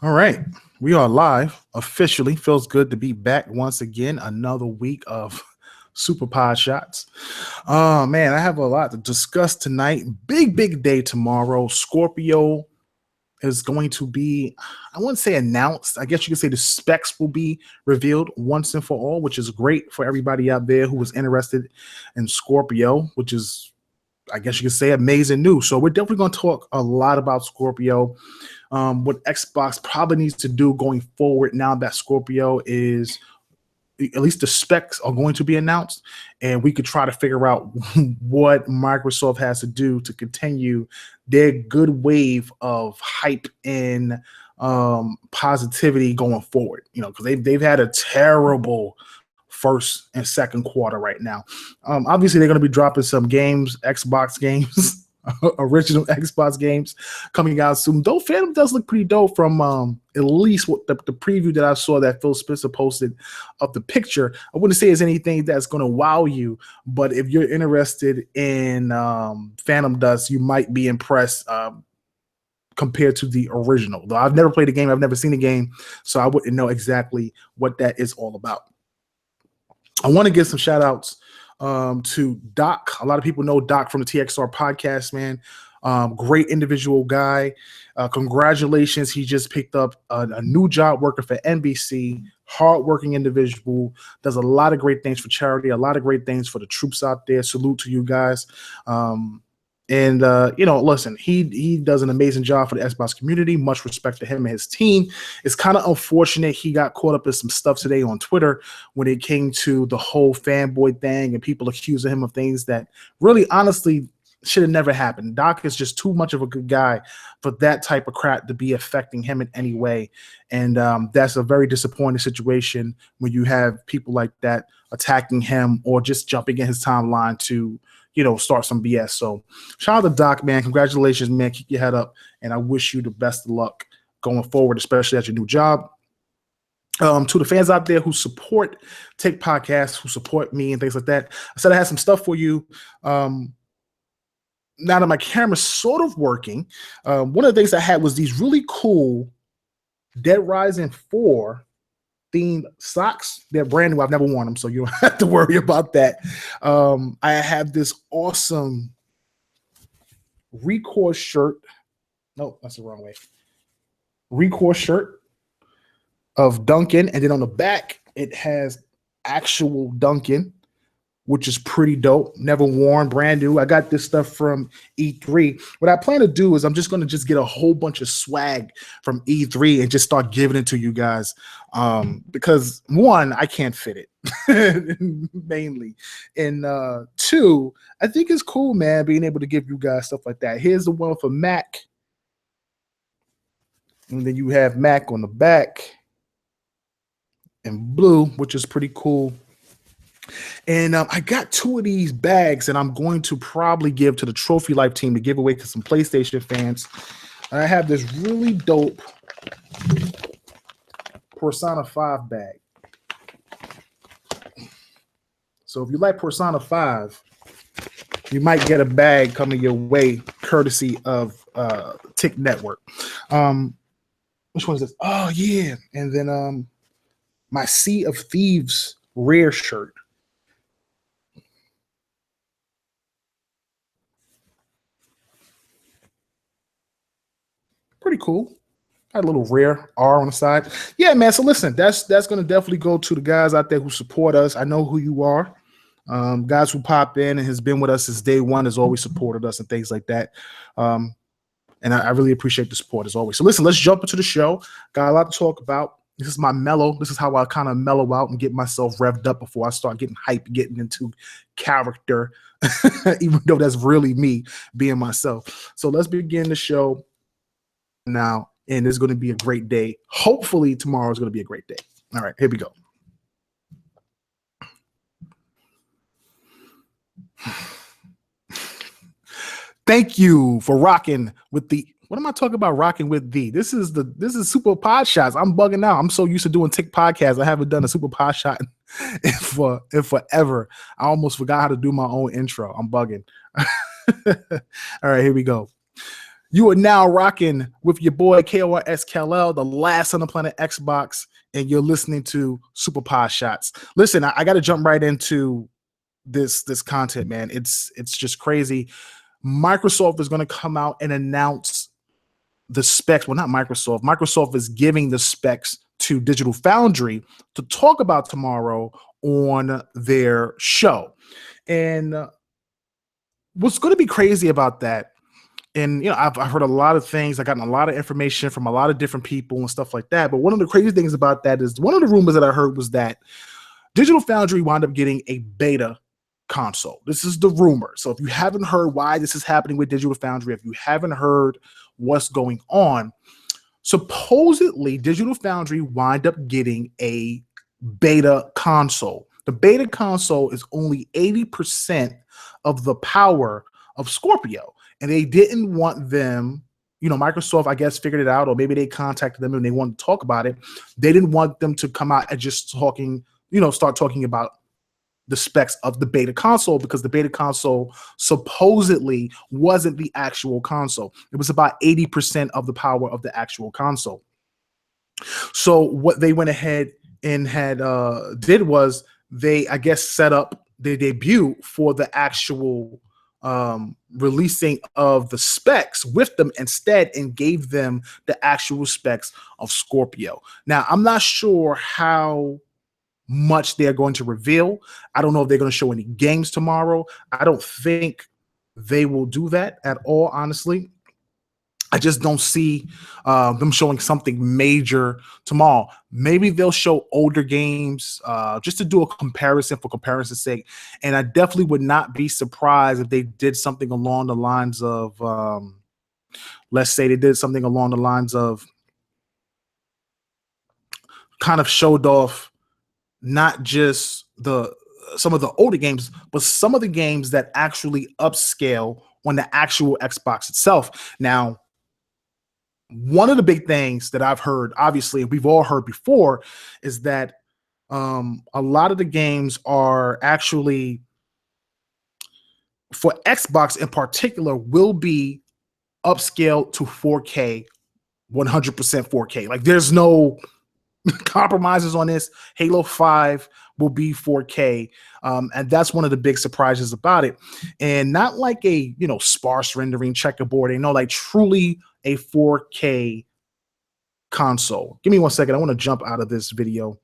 All right. We are live officially. Feels good to be back once again. Another week of Super Pod Shots. Oh, man, I have a lot to discuss tonight. Big day tomorrow. Scorpio is going to be, I wouldn't say announced. I guess you could say the specs will be revealed once and for all, which is great for everybody out there who was interested in Scorpio, which is, I guess you could say, amazing news. So we're definitely going to talk a lot about Scorpio, what Xbox probably needs to do going forward now that Scorpio is, at least the specs are going to be announced, and we could try to figure out what Microsoft has to do to continue their good wave of hype and positivity going forward. Because they've had a terrible first and second quarter right now. Obviously, they're going to be dropping some games, Xbox games. Original Xbox games coming out soon. Though Phantom does look pretty dope from at least what the preview that I saw that Phil Spencer posted of the picture. I wouldn't say it's anything that's going to wow you, but if you're interested in Phantom Dust, you might be impressed compared to the original. Though I've never played the game, I've never seen the game, so I wouldn't know exactly what that is all about. I want to give some shout outs to Doc. A lot of people know Doc from the TXR podcast, man. Great individual guy. Congratulations. He just picked up a new job working for NBC. Hardworking individual. Does a lot of great things for charity, a lot of great things for the troops out there. Salute to you guys. Listen, he does an amazing job for the Xbox community. Much respect to him and his team. It's kind of unfortunate he got caught up in some stuff today on Twitter when it came to the whole fanboy thing and people accusing him of things that really, honestly, should have never happened. Doc is just too much of a good guy for that type of crap to be affecting him in any way. And that's a very disappointing situation when you have people like that attacking him or just jumping in his timeline to start some BS. So shout out to Doc, man. Congratulations, man. Keep your head up. And I wish you the best of luck going forward, especially at your new job. To the fans out there who support Take Podcasts, who support me and things like that, I said I had some stuff for you. Now that my camera's sort of working, one of the things I had was these really cool Dead Rising 4 themed socks. They're brand new. I've never worn them, so you don't have to worry about that. I have this awesome Recourse shirt. No, that's the wrong way. Recourse shirt of Duncan, and then on the back it has actual Duncan, which is pretty dope. Never worn, brand new. I got this stuff from E3. What I plan to do is I'm just going to get a whole bunch of swag from E3 and just start giving it to you guys. Because one, I can't fit it mainly. And two, I think it's cool, man, being able to give you guys stuff like that. Here's the one for Mac. And then you have Mac on the back in blue, which is pretty cool. And I got two of these bags, and I'm going to probably give to the Trophy Life team to give away to some PlayStation fans. I have this really dope Persona 5 bag. So if you like Persona 5, you might get a bag coming your way courtesy of Tick Network. Which one is this? Oh, yeah. And then my Sea of Thieves rare shirt. Pretty cool. Got a little rare R on the side. Yeah, man. So listen, that's going to definitely go to the guys out there who support us. I know who you are. Guys who pop in and has been with us since day one, has always supported us and things like that. And I really appreciate the support as always. So listen, let's jump into the show. Got a lot to talk about. This is my mellow. This is how I kind of mellow out and get myself revved up before I start getting hyped, getting into character, even though that's really me being myself. So let's begin the show now, and it's going to be a great day. Hopefully tomorrow is going to be a great day. All right, here we go. Thank you for rocking with the, what am I talking about rocking with the? This is Super Pod Shots. I'm bugging out. I'm so used to doing Tick podcasts. I haven't done a Super Pod Shot in forever. I almost forgot how to do my own intro. I'm bugging. All right, here we go. You are now rocking with your boy KORSKLL, the last on the planet Xbox, and you're listening to Super Podshots. Listen, I got to jump right into this content, man. It's just crazy. Microsoft is going to come out and announce the specs. Well, not Microsoft. Microsoft is giving the specs to Digital Foundry to talk about tomorrow on their show. And what's going to be crazy about that, and I've heard a lot of things. I've gotten a lot of information from a lot of different people and stuff like that. But one of the crazy things about that is one of the rumors that I heard was that Digital Foundry wound up getting a beta console. This is the rumor. So if you haven't heard why this is happening with Digital Foundry, if you haven't heard what's going on, supposedly Digital Foundry wind up getting a beta console. The beta console is only 80% of the power of Scorpio. And they didn't want them, Microsoft, I guess, figured it out, or maybe they contacted them and they wanted to talk about it. They didn't want them to come out and just start talking about the specs of the beta console, because the beta console supposedly wasn't the actual console. It was about 80% of the power of the actual console. So what they went ahead and did was they, I guess, set up the debut for the actual releasing of the specs with them instead, and gave them the actual specs of Scorpio. Now, I'm not sure how much they're going to reveal. I don't know if they're going to show any games tomorrow. I don't think they will do that at all, honestly. I just don't see them showing something major tomorrow. Maybe they'll show older games just to do a comparison for comparison's sake. And I definitely would not be surprised if they did something along the lines of, let's say they did something along the lines of kind of showed off not just some of the older games, but some of the games that actually upscale on the actual Xbox itself. Now, one of the big things that I've heard, obviously, we've all heard before, is that a lot of the games are actually, for Xbox in particular, will be upscaled to 4K, 100% 4K. Like, there's no compromises on this. Halo 5 will be 4K, and that's one of the big surprises about it. And not like a sparse rendering checkerboard, like truly a 4K console. Give me 1 second. I want to jump out of this video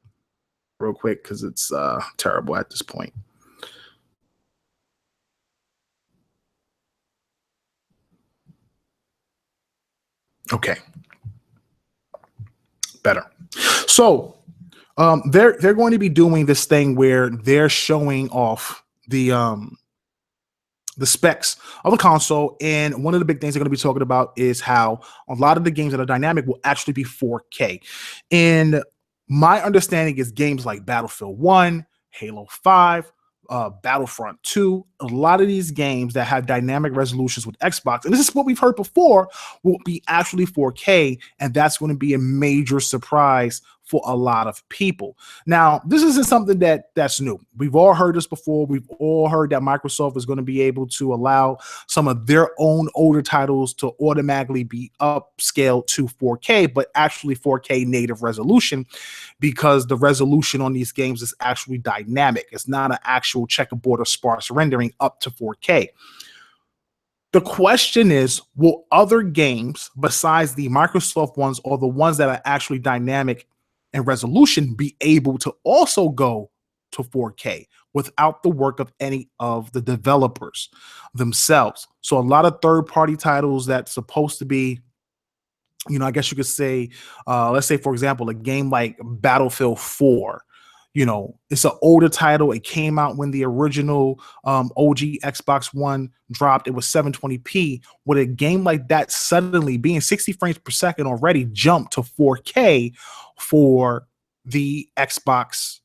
real quick because it's terrible at this point. Okay, better. So they're going to be doing this thing where they're showing off the specs of the console, and one of the big things they're going to be talking about is how a lot of the games that are dynamic will actually be 4K. And my understanding is games like Battlefield 1, Halo 5, Battlefront 2, a lot of these games that have dynamic resolutions with Xbox, and this is what we've heard before, will be actually 4K, and that's going to be a major surprise for a lot of people. Now, this isn't something that's new. We've all heard this before. We've all heard that Microsoft is going to be able to allow some of their own older titles to automatically be upscaled to 4K, but actually 4K native resolution, because the resolution on these games is actually dynamic. It's not an actual checkerboard or sparse rendering up to 4K. The question is, will other games besides the Microsoft ones, or the ones that are actually dynamic and resolution, be able to also go to 4K without the work of any of the developers themselves? So a lot of third-party titles that's supposed to be, I guess you could say, let's say, for example, a game like Battlefield 4, it's an older title. It came out when the original OG Xbox One dropped. It was 720p. Would a game like that suddenly, being 60 frames per second already, jump to 4K for the Xbox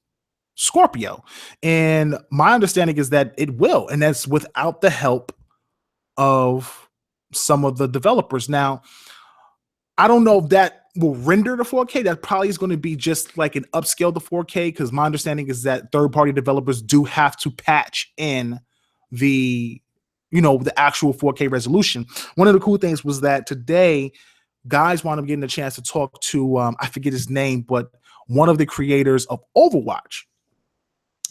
Scorpio? And my understanding is that it will, and that's without the help of some of the developers. Now, I don't know if that will render to 4K. That probably is going to be just like an upscale to 4K, because my understanding is that third-party developers do have to patch in the the actual 4K resolution. One of the cool things was that today, guys wound up getting a chance to talk to, I forget his name, but one of the creators of Overwatch.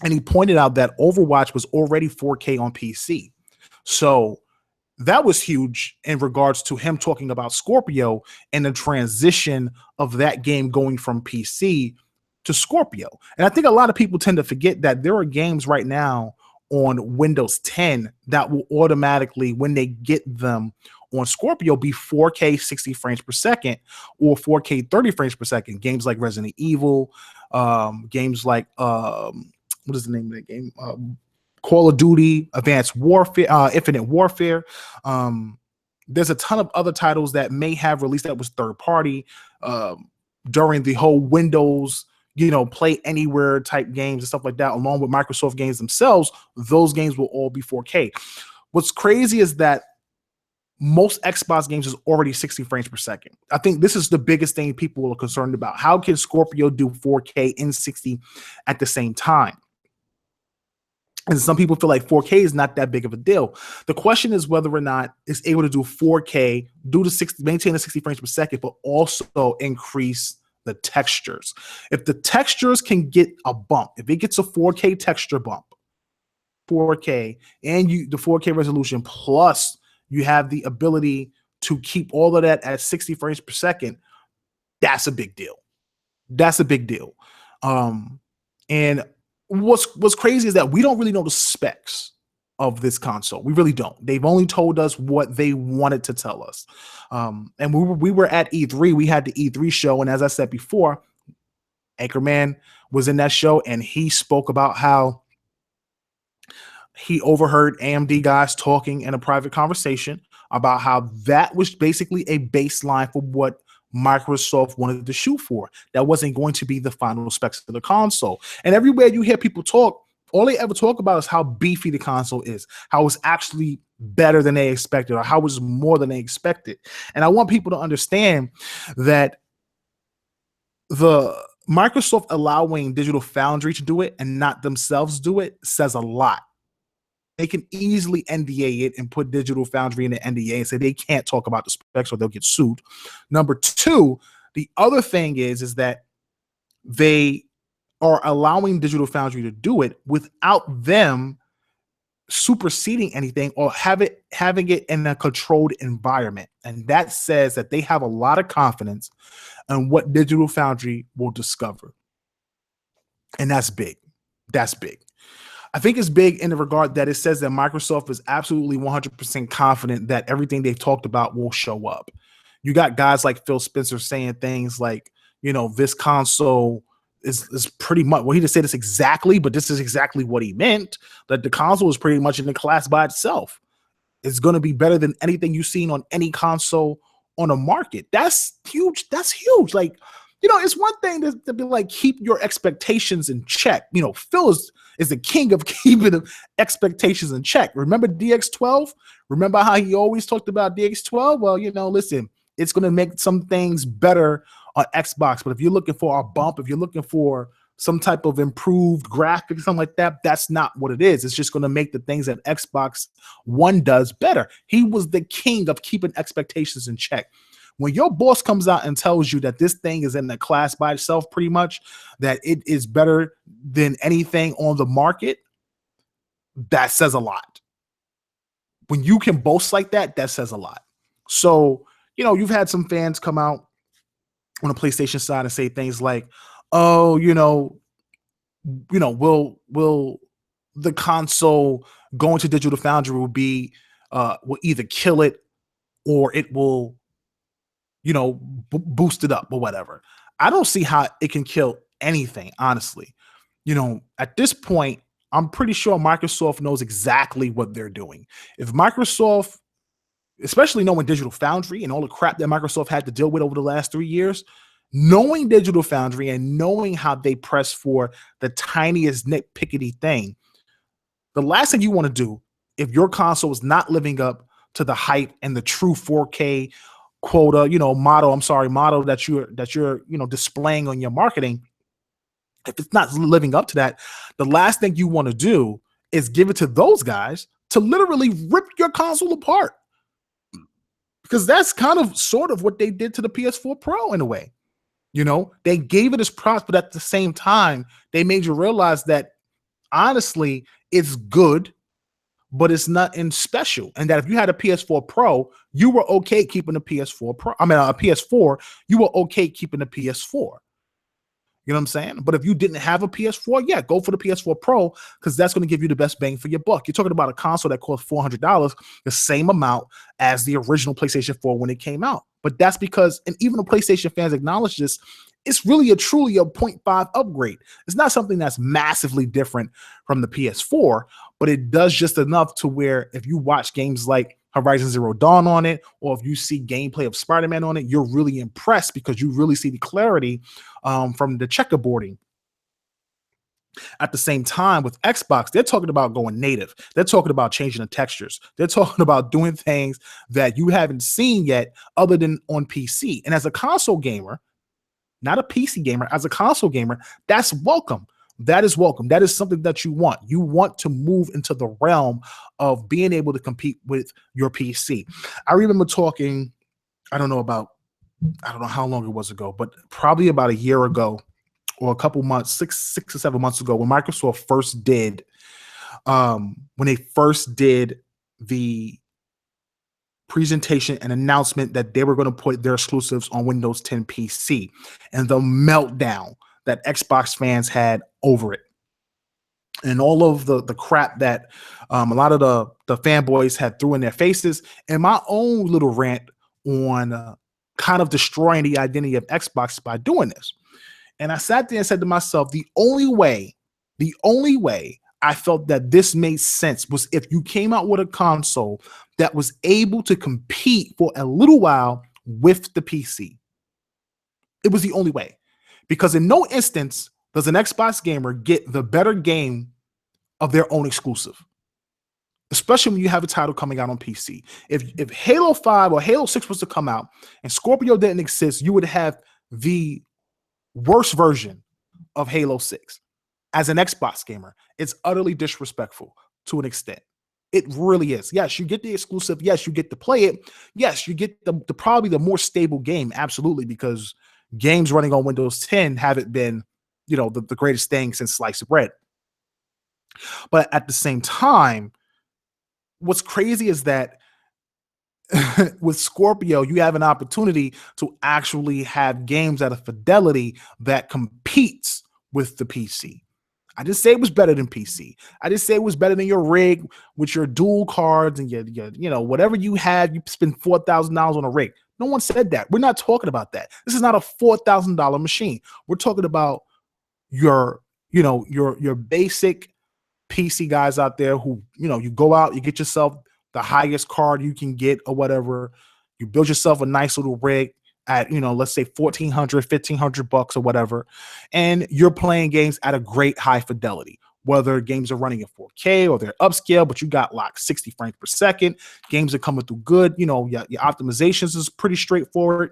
And he pointed out that Overwatch was already 4K on PC. So that was huge in regards to him talking about Scorpio and the transition of that game going from PC to Scorpio. And I think a lot of people tend to forget that there are games right now on Windows 10 that will automatically, when they get them on Scorpio, be 4K 60 frames per second or 4K 30 frames per second. Games like Resident Evil, games like what is the name of that game? Call of Duty, Advanced Warfare, Infinite Warfare. There's a ton of other titles that may have released that was third party during the whole Windows, play anywhere type games and stuff like that, along with Microsoft games themselves. Those games will all be 4K. What's crazy is that most Xbox games is already 60 frames per second. I think this is the biggest thing people are concerned about. How can Scorpio do 4K and 60 at the same time? And some people feel like 4K is not that big of a deal. The question is whether or not it's able to do 4K, maintain the 60 frames per second, but also increase the textures. If the textures can get a bump, if it gets a 4K texture bump, 4K, and the 4K resolution, plus you have the ability to keep all of that at 60 frames per second, that's a big deal. That's a big deal. And what's crazy is that we don't really know the specs of this console. We really don't. They've only told us what they wanted to tell us. And we were at E3. We had the E3 show. And as I said before, Anchorman was in that show, and he spoke about how he overheard AMD guys talking in a private conversation about how that was basically a baseline for what Microsoft wanted to shoot for. That wasn't going to be the final specs of the console. And everywhere you hear people talk, all they ever talk about is how beefy the console is, how it's actually better than they expected, or how it's more than they expected. And I want people to understand that the Microsoft allowing Digital Foundry to do it and not themselves do it says a lot. They can easily NDA it and put Digital Foundry in the NDA and say they can't talk about the specs or they'll get sued. Number two, the other thing is that they are allowing Digital Foundry to do it without them superseding anything or having it in a controlled environment. And that says that they have a lot of confidence in what Digital Foundry will discover. And that's big. That's big. I think it's big in the regard that it says that Microsoft is absolutely 100% confident that everything they've talked about will show up. You got guys like Phil Spencer saying things like, this console is pretty much, well, he didn't say this exactly, but this is exactly what he meant, that the console is pretty much in the class by itself. It's going to be better than anything you've seen on any console on the market. That's huge. That's huge. Like, it's one thing to be like, keep your expectations in check. Phil is the king of keeping the expectations in check. Remember DX12? Remember how he always talked about DX12? Well, listen, it's going to make some things better on Xbox. But if you're looking for a bump, if you're looking for some type of improved graphics, something like that, that's not what it is. It's just going to make the things that Xbox One does better. He was the king of keeping expectations in check. When your boss comes out and tells you that this thing is in the class by itself, pretty much, that it is better than anything on the market, that says a lot. When you can boast like that, that says a lot. So, you've had some fans come out on the PlayStation side and say things like, oh, will the console going to Digital Foundry will either kill it or it will boost it up or whatever. I don't see how it can kill anything, honestly. At this point, I'm pretty sure Microsoft knows exactly what they're doing. If Microsoft, especially knowing Digital Foundry and all the crap that Microsoft had to deal with over the last 3 years, knowing Digital Foundry and knowing how they press for the tiniest nitpickety thing, the last thing you want to do if your console is not living up to the hype and the true 4K quota, model that you're displaying on your marketing, if it's not living up to that, the last thing you want to do is give it to those guys to literally rip your console apart. Because that's kind of sort of what they did to the PS4 Pro in a way. They gave it as props, but at the same time, they made you realize that honestly, it's good, but it's nothing special. And that if you had a PS4 Pro, you were okay keeping a PS4 Pro. I mean, a PS4, you were okay keeping a PS4. You know what I'm saying? But if you didn't have a PS4, yeah, go for the PS4 Pro because that's going to give you the best bang for your buck. You're talking about a console that costs $400, the same amount as the original PlayStation 4 when it came out. But that's because, and even the PlayStation fans acknowledge this, it's really truly a 0.5 upgrade. It's not something that's massively different from the PS4, but it does just enough to where if you watch games like Horizon Zero Dawn on it, or if you see gameplay of Spider-Man on it, you're really impressed because you really see the clarity from the checkerboarding. At the same time, with Xbox, they're talking about going native. They're talking about changing the textures. They're talking about doing things that you haven't seen yet other than on PC. And as a console gamer, not a PC gamer, as a console gamer, that's welcome. That is welcome. That is something that you want. You want to move into the realm of being able to compete with your PC. I remember talking, I don't know how long it was ago, but probably about a year ago or a couple months, six or 7 months ago, when Microsoft first did, the presentation and announcement that they were going to put their exclusives on Windows 10 PC and the meltdown that Xbox fans had over it. And all of the crap that a lot of the fanboys had threw in their faces, and my own little rant on kind of destroying the identity of Xbox by doing this. And I sat there and said to myself, the only way I felt that this made sense was if you came out with a console that was able to compete for a little while with the PC. It was the only way. Because in no instance does an Xbox gamer get the better game of their own exclusive, especially when you have a title coming out on PC. If Halo 5 or Halo 6 was to come out and Scorpio didn't exist, you would have the worst version of Halo 6. As an Xbox gamer, it's utterly disrespectful to an extent. It really is. Yes, you get the exclusive. Yes, you get to play it. Yes, you get the probably the more stable game. Absolutely, because games running on Windows 10 haven't been, the greatest thing since sliced bread. But at the same time, what's crazy is that with Scorpio, you have an opportunity to actually have games at a fidelity that competes with the PC. I didn't say it was better than PC. I didn't say it was better than your rig with your dual cards and your whatever you have. You spend $4,000 on a rig. No one said that. We're not talking about that. This is not a $4,000 machine. We're talking about your basic PC guys out there who, you go out, you get yourself the highest card you can get or whatever. You build yourself a nice little rig at, let's say $1,400, $1,500 or whatever. And you're playing games at a great high fidelity, whether games are running in 4K or they're upscale, but you got like 60 frames per second. Games are coming through good. Your optimizations is pretty straightforward.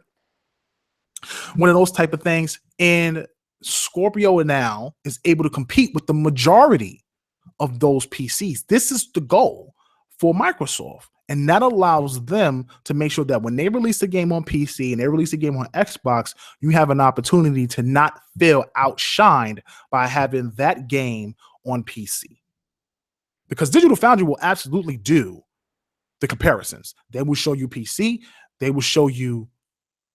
One of those type of things. And Scorpio now is able to compete with the majority of those PCs. This is the goal for Microsoft. And that allows them to make sure that when they release a game on PC and they release a game on Xbox, you have an opportunity to not feel outshined by having that game on PC. Because Digital Foundry will absolutely do the comparisons. They will show you PC, they will show you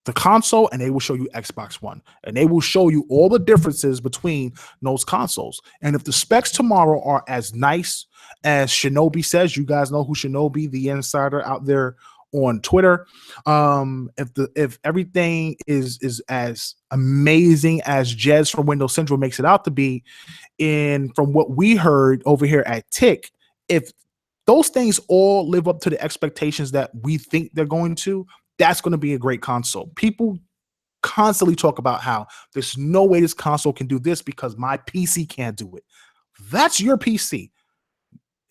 the console, and they will show you Xbox One. And they will show you all the differences between those consoles. And if the specs tomorrow are as nice as Shinobi says, you guys know who Shinobi, the insider out there on Twitter. If everything is as amazing as Jez from Windows Central makes it out to be, and from what we heard over here at Tick, if those things all live up to the expectations that we think they're going to, that's going to be a great console. People constantly talk about how there's no way this console can do this because my PC can't do it. That's your PC.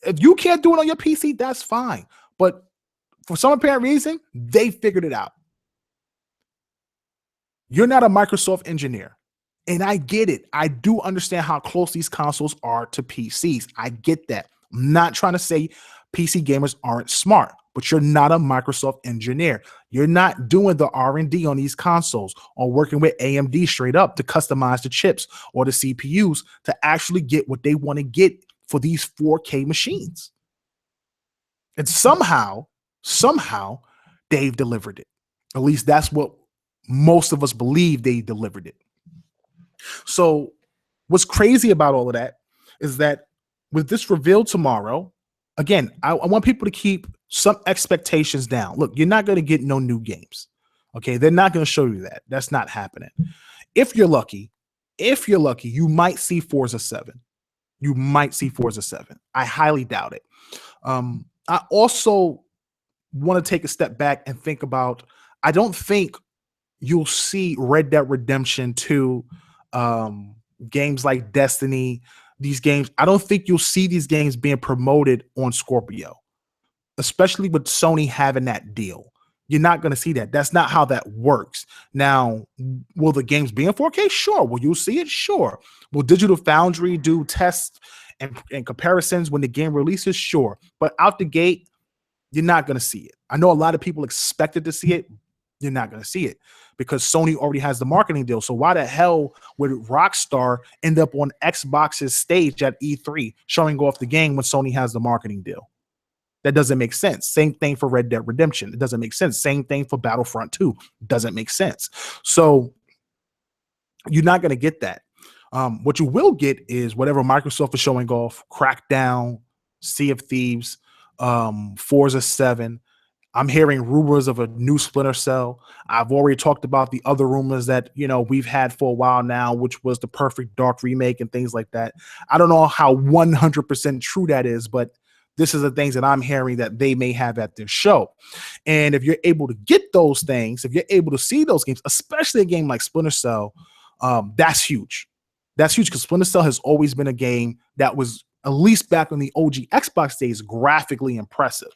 If you can't do it on your PC, that's fine. But for some apparent reason, they figured it out. You're not a Microsoft engineer. And I get it. I do understand how close these consoles are to PCs. I get that. I'm not trying to say PC gamers aren't smart, but you're not a Microsoft engineer. You're not doing the R&D on these consoles or working with AMD straight up to customize the chips or the CPUs to actually get what they want to get for these 4K machines. And somehow, they've delivered it. At least that's what most of us believe they delivered it. So, what's crazy about all of that is that with this reveal tomorrow, again, I want people to keep some expectations down. Look, you're not going to get no new games. Okay, they're not going to show you that. That's not happening. If you're lucky, you might see Forza 7. You might see Forza 7. I highly doubt it. I also want to take a step back and think about, I don't think you'll see Red Dead Redemption 2, games like Destiny, these games. I don't think you'll see these games being promoted on Scorpio, especially with Sony having that deal. You're not going to see that. That's not how that works. Now, will the games be in 4K? Sure. Will you see it? Sure. Will Digital Foundry do tests and comparisons when the game releases? Sure. But out the gate, you're not going to see it. I know a lot of people expected to see it. You're not going to see it because Sony already has the marketing deal. So why the hell would Rockstar end up on Xbox's stage at E3 showing off the game when Sony has the marketing deal? That doesn't make sense. Same thing for Red Dead Redemption. It doesn't make sense. Same thing for Battlefront 2. Doesn't make sense. So you're not going to get that. What you will get is whatever Microsoft is showing off: Crackdown, Sea of Thieves, Forza 7. I'm hearing rumors of a new Splinter Cell. I've already talked about the other rumors that we've had for a while now, which was the Perfect Dark remake and things like that. I don't know how 100% true that is, but this is the things that I'm hearing that they may have at their show. And if you're able to get those things, if you're able to see those games, especially a game like Splinter Cell, that's huge. That's huge because Splinter Cell has always been a game that was, at least back on the OG Xbox days, graphically impressive.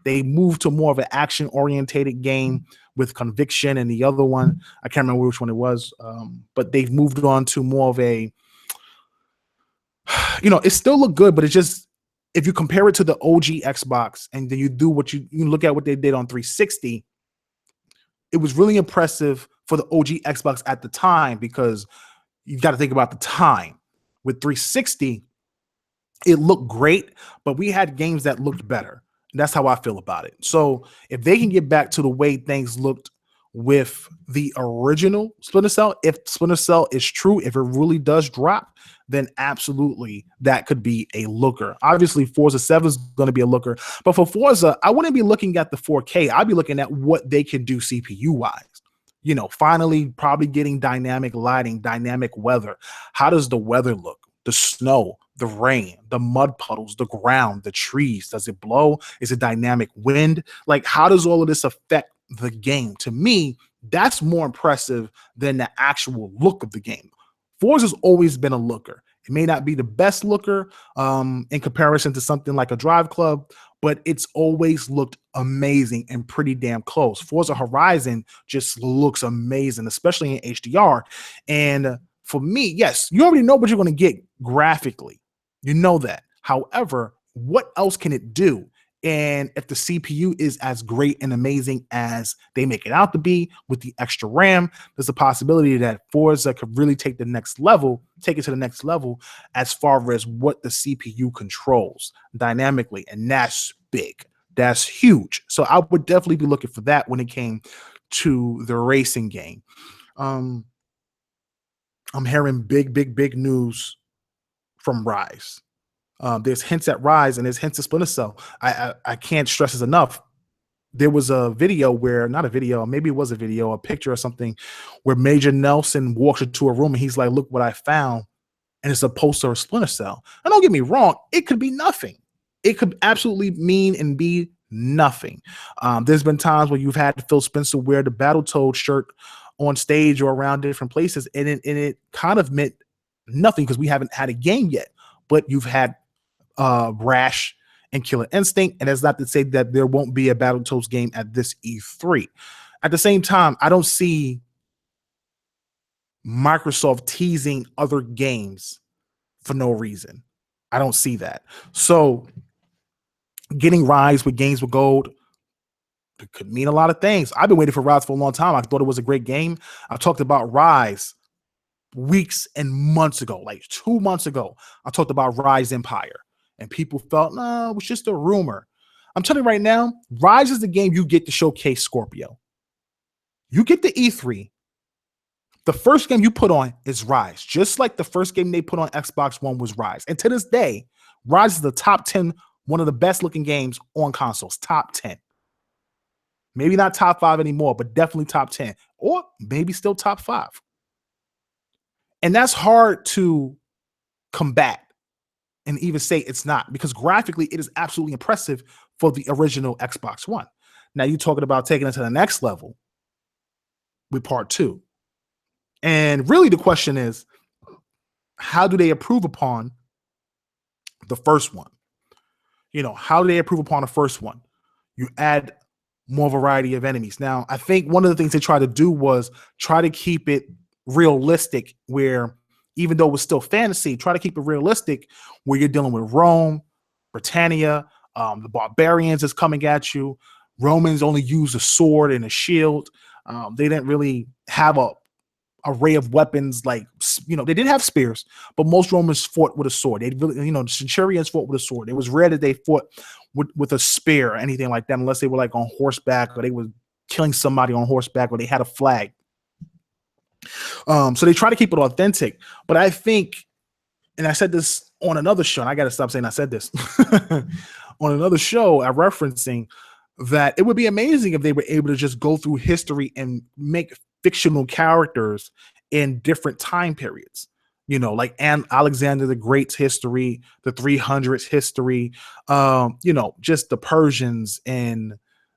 They moved to more of an action-orientated game with Conviction, and the other one, I can't remember which one it was, but they've moved on to more of a, it still looked good, but it's just, if you compare it to the OG Xbox and then you do what you look at what they did on 360, it was really impressive for the OG Xbox at the time because you got to think about the time. With 360, it looked great, but we had games that looked better. And that's how I feel about it. So if they can get back to the way things looked with the original Splinter Cell, if Splinter Cell is true, if it really does drop, then absolutely that could be a looker. Obviously, Forza 7 is going to be a looker. But for Forza, I wouldn't be looking at the 4K. I'd be looking at what they can do CPU-wise. Finally probably getting dynamic lighting, dynamic weather. How does the weather look? The snow, the rain, the mud puddles, the ground, the trees. Does it blow? Is it dynamic wind? Like, how does all of this affect the game? To me, that's more impressive than the actual look of the game. Forza's always been a looker. It may not be the best looker in comparison to something like a Drive Club, but it's always looked amazing and pretty damn close. Forza Horizon just looks amazing, especially in HDR. And for me, yes, you already know what you're going to get graphically. You know that. However, what else can it do? And if the CPU is as great and amazing as they make it out to be with the extra RAM, there's a possibility that Forza could really take it to the next level as far as what the CPU controls dynamically. And that's big. That's huge. So I would definitely be looking for that when it came to the racing game. I'm hearing big news from Rise. There's hints at Rise and there's hints at Splinter Cell. I can't stress this enough. There was a video where, not a video, maybe it was a video, a picture or something, where Major Nelson walks into a room and he's like, look what I found. And it's a poster of Splinter Cell. And don't get me wrong, it could be nothing. It could absolutely mean and be nothing. There's been times where you've had Phil Spencer wear the Battletoad shirt on stage or around different places, and it kind of meant nothing because we haven't had a game yet. But you've had Rash and Killer Instinct, and that's not to say that there won't be a Battletoads game at this E3. At the same time, I don't see Microsoft teasing other games for no reason. I don't see that. So Getting Rise with Games with Gold, it could mean a lot of things. I've been waiting for Rise for a long time. I thought it was a great game. I talked about Rise weeks and months ago, like 2 months ago. I talked about Rise Empire, and people felt, no, it was just a rumor. I'm telling you right now, Rise is the game you get to showcase Scorpio. You get the E3. The first game you put on is Rise, just like the first game they put on Xbox One was Rise. And to this day, Rise is the top 10, one of the best looking games on consoles, top 10. Maybe not top 5 anymore, but definitely top 10, or maybe still top 5. And that's hard to combat and even say it's not, because graphically it is absolutely impressive for the original Xbox One. Now you're talking about taking it to the next level with part 2. And really the question is, how do they improve upon the first one? How do they improve upon the first one? You add more variety of enemies. Now, I think one of the things they tried to do was try to keep it realistic, where even though it was still fantasy, try to keep it realistic where you're dealing with Rome, Britannia, the barbarians is coming at you. Romans only use a sword and a shield. They didn't really have a array of weapons, like, they did have spears, but most Romans fought with a sword. They really, the centurions fought with a sword. It was rare that they fought with a spear or anything like that, unless they were like on horseback, or they were killing somebody on horseback, or they had a flag. So they try to keep it authentic. But I think, and I said this on another show, and I got to stop saying I said this on another show, I'm referencing that it would be amazing if they were able to just go through history and make fictional characters in different time periods, like Alexander the Great's history, the 300s history, just the Persians and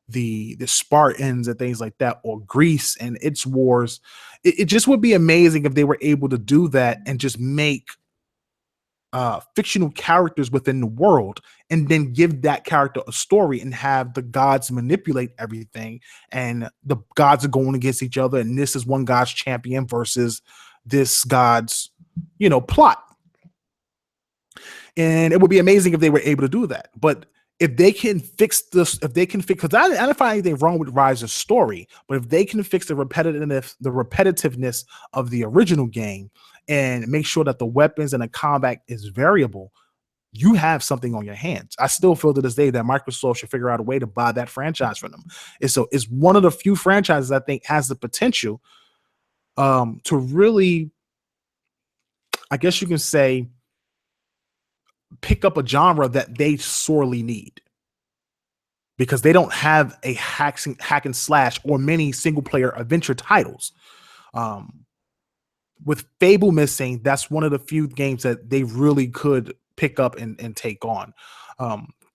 the Spartans and things like that, or Greece and its wars. It just would be amazing if they were able to do that and just make fictional characters within the world, and then give that character a story and have the gods manipulate everything, and the gods are going against each other, and this is one god's champion versus this god's plot. And it would be amazing if they were able to do that. But if they can fix this, because I don't find anything wrong with Rise's story, but if they can fix the repetitiveness of the original game and make sure that the weapons and the combat is variable, you have something on your hands. I still feel to this day that Microsoft should figure out a way to buy that franchise from them. It's one of the few franchises I think has the potential to really, I guess you can say, pick up a genre that they sorely need, because they don't have a hack and slash or many single player adventure titles. With Fable missing, that's one of the few games that they really could pick up and take on.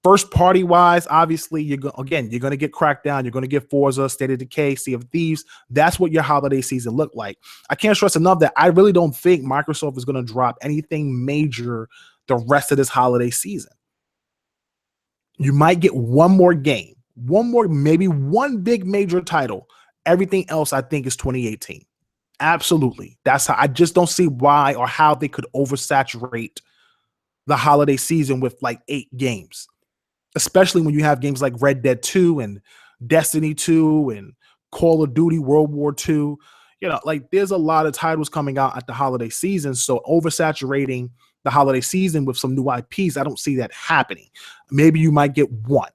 First party wise, obviously, you're going to get Crackdown, you're going to get Forza, State of Decay, Sea of Thieves. That's what your holiday season looked like. I can't stress enough that I really don't think Microsoft is going to drop anything major the rest of this holiday season. You might get one more game, maybe one big major title. Everything else, I think, is 2018. Absolutely. That's how I just don't see why or how they could oversaturate the holiday season with like 8 games, especially when you have games like Red Dead 2 and Destiny 2 and Call of Duty World War 2. Like, there's a lot of titles coming out at the holiday season. So oversaturating the holiday season with some new IPs, I don't see that happening. Maybe you might get one,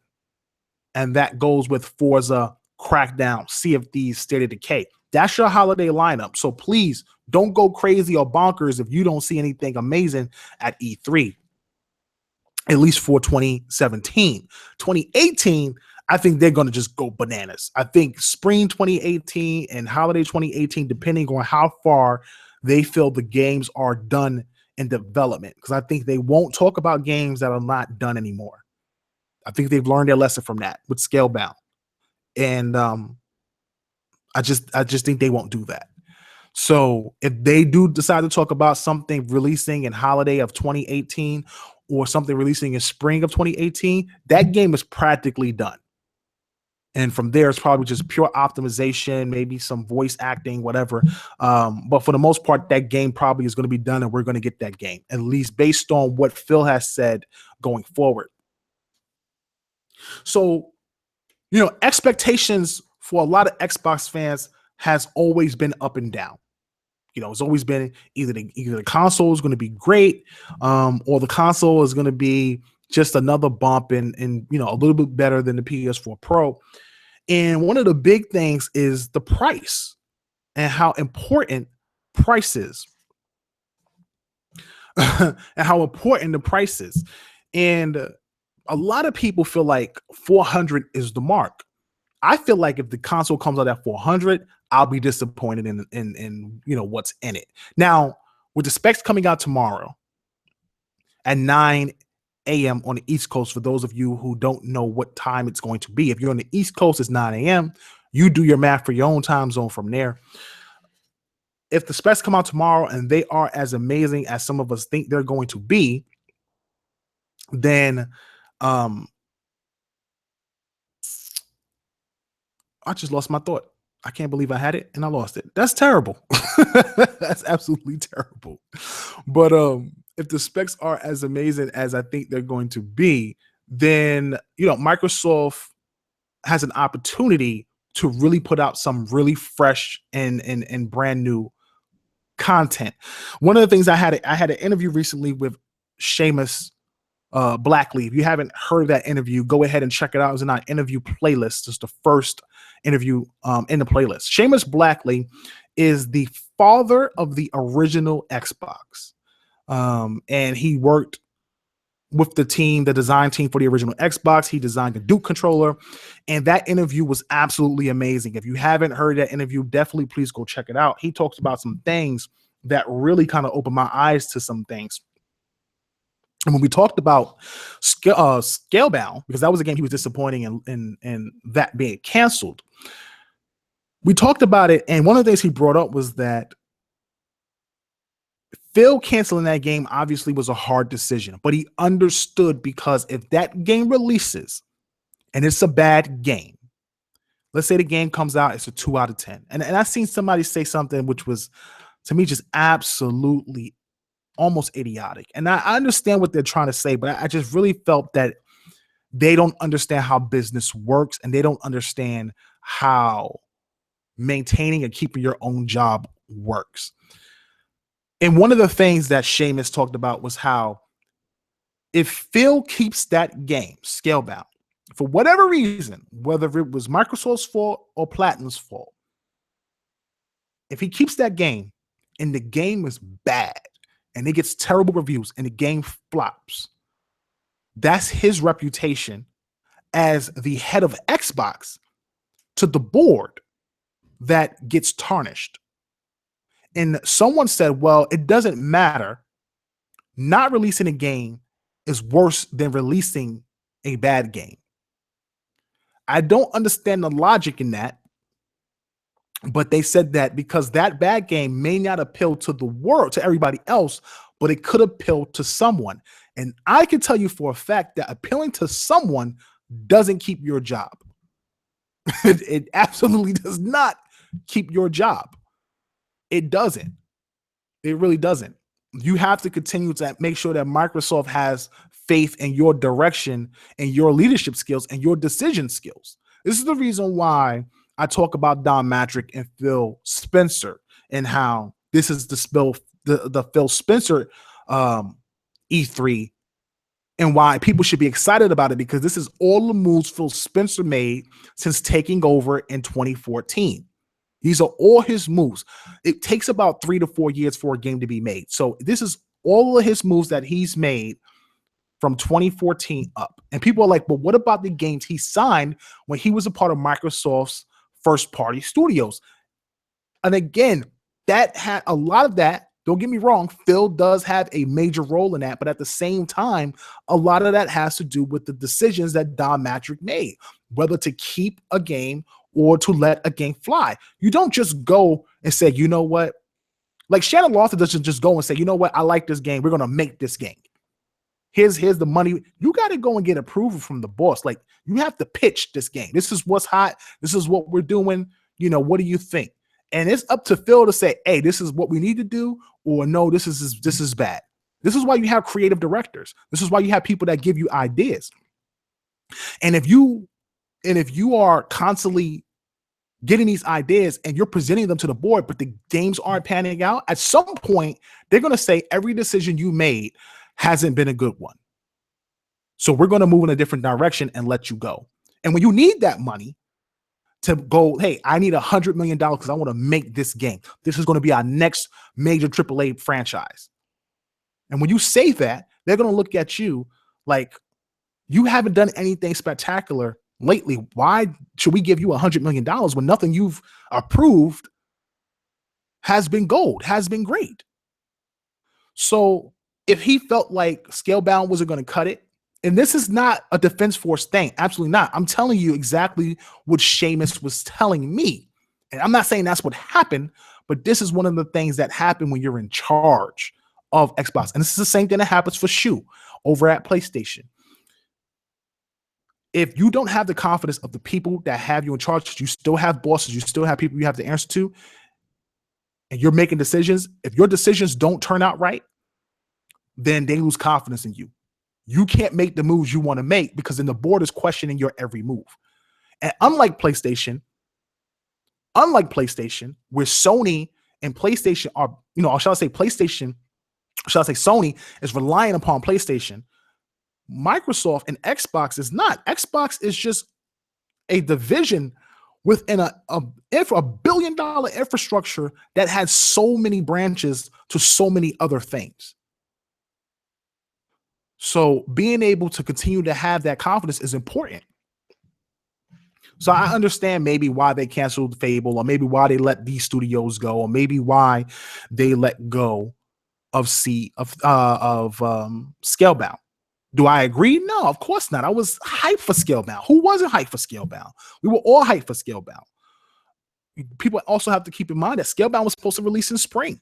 and that goes with Forza, Crackdown, Sea of Thieves, State of Decay. That's your holiday lineup. So please don't go crazy or bonkers if you don't see anything amazing at E3, at least for 2017. 2018, I think they're going to just go bananas. I think spring 2018 and holiday 2018, depending on how far they feel the games are done in development, because I think they won't talk about games that are not done anymore. I think they've learned their lesson from that with Scalebound. And I just think they won't do that. So if they do decide to talk about something releasing in holiday of 2018 or something releasing in spring of 2018, that game is practically done. And from there, it's probably just pure optimization, maybe some voice acting, whatever. But for the most part, that game probably is going to be done, and we're going to get that game, at least based on what Phil has said going forward. So, expectations for a lot of Xbox fans has always been up and down. It's always been either the console is going to be great, or the console is going to be just another bump and a little bit better than the PS4 Pro. And one of the big things is the price and how important price is. And how important the price is. And a lot of people feel like 400 is the mark. I feel like if the console comes out at 400, I'll be disappointed in what's in it. Now, with the specs coming out tomorrow at 9 a.m. on the East Coast, for those of you who don't know what time it's going to be, if you're on the East Coast, it's 9 a.m. You do your math for your own time zone from there. If the specs come out tomorrow and they are as amazing as some of us think they're going to be, then I just lost my thought. I can't believe I had it and I lost it. That's terrible. That's absolutely terrible. But if the specs are as amazing as I think they're going to be, then Microsoft has an opportunity to really put out some really fresh and brand new content. One of the things I had an interview recently with Seamus Blackley. If you haven't heard that interview, go ahead and check it out. It's in our interview playlist. It's the first interview in the playlist. Seamus Blackley is the father of the original Xbox. And he worked with the design team for the original Xbox. He designed the Duke controller. And that interview was absolutely amazing. If you haven't heard that interview, definitely please go check it out. He talks about some things that really kind of opened my eyes to some things. And when we talked about Scalebound, because that was a game he was disappointing in that being canceled, we talked about it. And one of the things he brought up was that Phil canceling that game obviously was a hard decision, but he understood, because if that game releases and it's a bad game, let's say the game comes out, it's a 2 out of 10. And I seen somebody say something which was, to me, just absolutely almost idiotic. And I understand what they're trying to say, but I just really felt that they don't understand how business works, and they don't understand how maintaining and keeping your own job works. And one of the things that Seamus talked about was how if Phil keeps that game, Scalebound, for whatever reason, whether it was Microsoft's fault or Platinum's fault, if he keeps that game and the game is bad and it gets terrible reviews and the game flops, that's his reputation as the head of Xbox to the board that gets tarnished. And someone said, well, it doesn't matter. Not releasing a game is worse than releasing a bad game. I don't understand the logic in that, but they said that because that bad game may not appeal to the world, to everybody else, but it could appeal to someone. And I can tell you for a fact that appealing to someone doesn't keep your job. It absolutely does not keep your job. It doesn't. It really doesn't. You have to continue to make sure that Microsoft has faith in your direction and your leadership skills and your decision skills. This is the reason why I talk about Don Matrick and Phil Spencer, and how this is the Phil Spencer E3, and why people should be excited about it, because this is all the moves Phil Spencer made since taking over in 2014. These are all his moves. It takes about 3 to 4 years for a game to be made. So this is all of his moves that he's made from 2014 up. And people are like, well, what about the games he signed when he was a part of Microsoft's first party studios? And again, that had a lot of that. Don't get me wrong, Phil does have a major role in that, but at the same time, a lot of that has to do with the decisions that Don Matrick made, whether to keep a game or to let a game fly. You don't just go and say, you know what? Like Shannon Lawson doesn't just go and say, you know what? I like this game. We're going to make this game. Here's the money. You got to go and get approval from the boss. Like, you have to pitch this game. This is what's hot. This is what we're doing. What do you think? And it's up to Phil to say, hey, this is what we need to do, or no, this is bad. This is why you have creative directors. This is why you have people that give you ideas. And if you are constantly getting these ideas and you're presenting them to the board, but the games aren't panning out, at some point they're going to say every decision you made hasn't been a good one. So we're going to move in a different direction and let you go. And when you need that money to go, hey, I need $100 million because I want to make this game. This is going to be our next major AAA franchise. And when you say that, they're going to look at you like, you haven't done anything spectacular lately. Why should we give you $100 million when nothing you've approved has been gold, has been great? So if he felt like Scalebound wasn't going to cut it, and this is not a Defense Force thing, absolutely not. I'm telling you exactly what Seamus was telling me. And I'm not saying that's what happened, but this is one of the things that happen when you're in charge of Xbox. And this is the same thing that happens for Shu over at PlayStation. If you don't have the confidence of the people that have you in charge, you still have bosses, you still have people you have to answer to, and you're making decisions. If your decisions don't turn out right, then they lose confidence in you. You can't make the moves you want to make because then the board is questioning your every move. And unlike PlayStation, where Sony and PlayStation are, shall I say Sony is relying upon PlayStation, Microsoft and Xbox is not. Xbox is just a division within a $1 billion infrastructure that has so many branches to so many other things. So being able to continue to have that confidence is important. So I understand maybe why they canceled Fable, or maybe why they let these studios go, or maybe why they let go of Scalebound. Do I agree? No, of course not. I was hyped for Scalebound. Who wasn't hyped for Scalebound? We were all hyped for Scalebound. People also have to keep in mind that Scalebound was supposed to release in spring.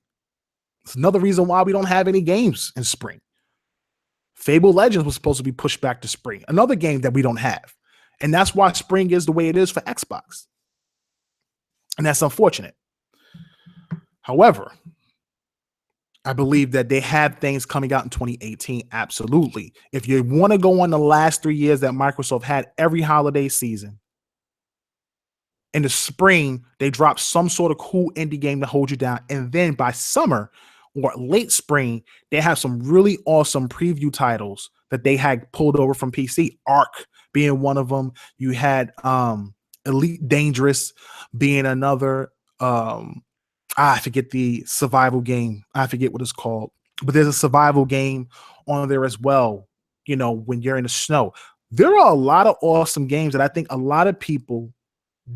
It's another reason why we don't have any games in spring. Fable Legends was supposed to be pushed back to spring. Another game that we don't have. And that's why spring is the way it is for Xbox. And that's unfortunate. However, I believe that they have things coming out in 2018. Absolutely. If you want to go on the last 3 years that Microsoft had every holiday season, in the spring, they drop some sort of cool indie game to hold you down. And then by summer or late spring, they have some really awesome preview titles that they had pulled over from PC. Ark being one of them. You had Elite Dangerous being another. I forget the survival game. I forget what it's called, but there's a survival game on there as well. When you're in the snow, there are a lot of awesome games that I think a lot of people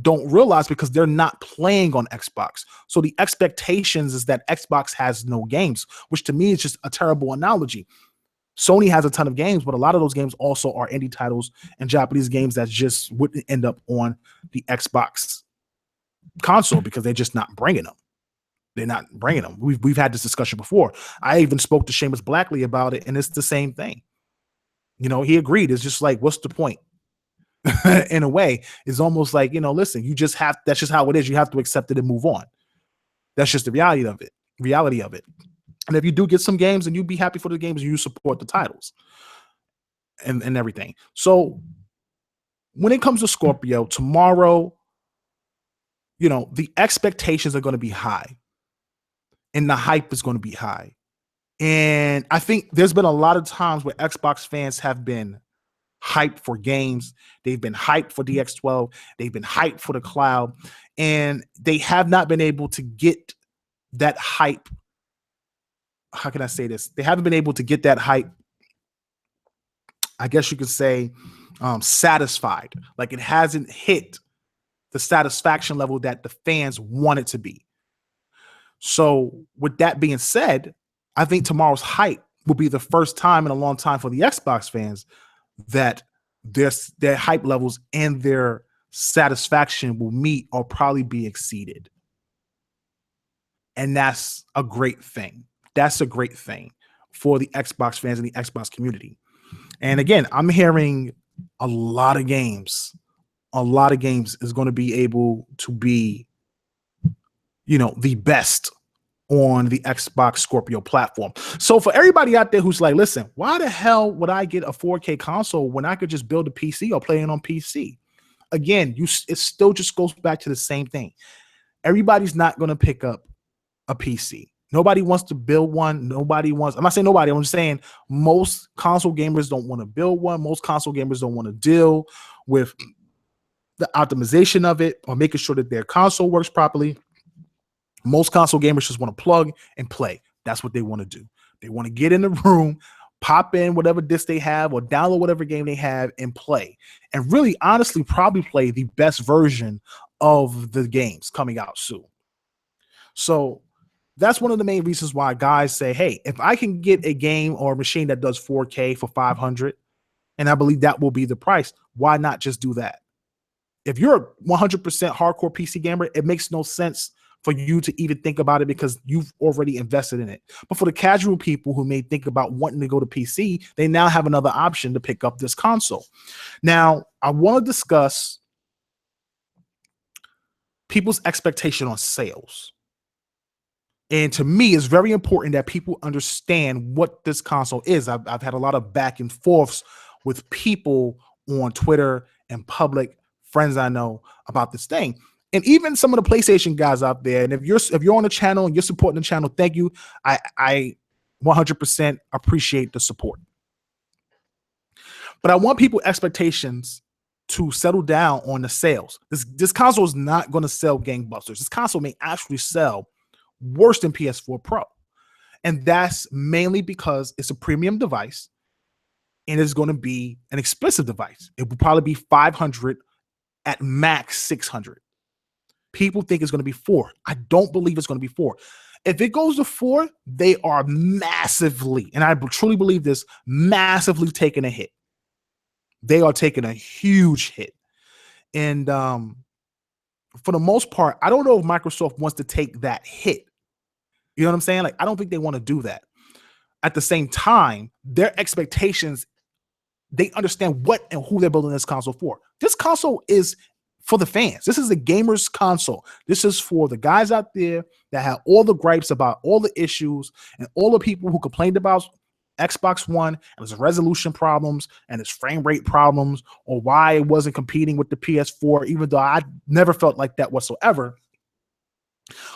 don't realize because they're not playing on Xbox. So the expectations is that Xbox has no games, which to me is just a terrible analogy. Sony has a ton of games, but a lot of those games also are indie titles and Japanese games that just wouldn't end up on the Xbox console because they're just not bringing them. They're not bringing them. We've had this discussion before. I even spoke to Seamus Blackley about it, and it's the same thing. He agreed. It's just like, what's the point? In a way, it's almost like, listen, that's just how it is. You have to accept it and move on. That's just the reality of it. And if you do get some games, and you be happy for the games, you support the titles and everything. So when it comes to Scorpio tomorrow, the expectations are going to be high. And the hype is going to be high. And I think there's been a lot of times where Xbox fans have been hyped for games. They've been hyped for DX12. They've been hyped for the cloud. And they have not been able to get that hype. How can I say this? They haven't been able to get that hype, I guess you could say, satisfied. Like it hasn't hit the satisfaction level that the fans want it to be. So with that being said, I think tomorrow's hype will be the first time in a long time for the Xbox fans that their hype levels and their satisfaction will meet or probably be exceeded. And that's a great thing. That's a great thing for the Xbox fans and the Xbox community. And again, I'm hearing a lot of games is going to be able to be, the best on the Xbox Scorpio platform. So for everybody out there who's like, listen, why the hell would I get a 4K console when I could just build a PC or play it on PC? Again, it still just goes back to the same thing. Everybody's not going to pick up a PC. Nobody wants to build one. I'm not saying nobody. I'm just saying most console gamers don't want to build one. Most console gamers don't want to deal with the optimization of it or making sure that their console works properly. Most console gamers just want to plug and play. That's what they want to do. They want to get in the room, pop in whatever disc they have or download whatever game they have and play. And really, honestly, probably play the best version of the games coming out soon. So that's one of the main reasons why guys say, hey, if I can get a game or a machine that does 4K for $500, and I believe that will be the price, why not just do that? If you're a 100% hardcore PC gamer, it makes no sense for you to even think about it because you've already invested in it. But for the casual people who may think about wanting to go to PC, they now have another option to pick up this console. Now, I want to discuss people's expectation on sales. And to me, it's very important that people understand what this console is. I've had a lot of back and forths with people on Twitter and public friends I know about this thing. And even some of the PlayStation guys out there. And if you're on the channel and you're supporting the channel, thank you. I 100% appreciate the support. But I want people's expectations to settle down on the sales. This console is not going to sell gangbusters. This console may actually sell worse than PS4 Pro. And that's mainly because it's a premium device and it's going to be an expensive device. It will probably be $500, at max $600. People think it's going to be $4. I don't believe it's going to be $4. If it goes to $4, they are massively, and I truly believe this, massively taking a hit. They are taking a huge hit. And for the most part, I don't know if Microsoft wants to take that hit. You know what I'm saying? Like, I don't think they want to do that. At the same time, their expectations, they understand what and who they're building this console for. This console is for the fans. This is a gamer's console. This is for the guys out there that have all the gripes about all the issues and all the people who complained about Xbox One and its resolution problems and its frame rate problems, or why it wasn't competing with the PS4, even though I never felt like that whatsoever,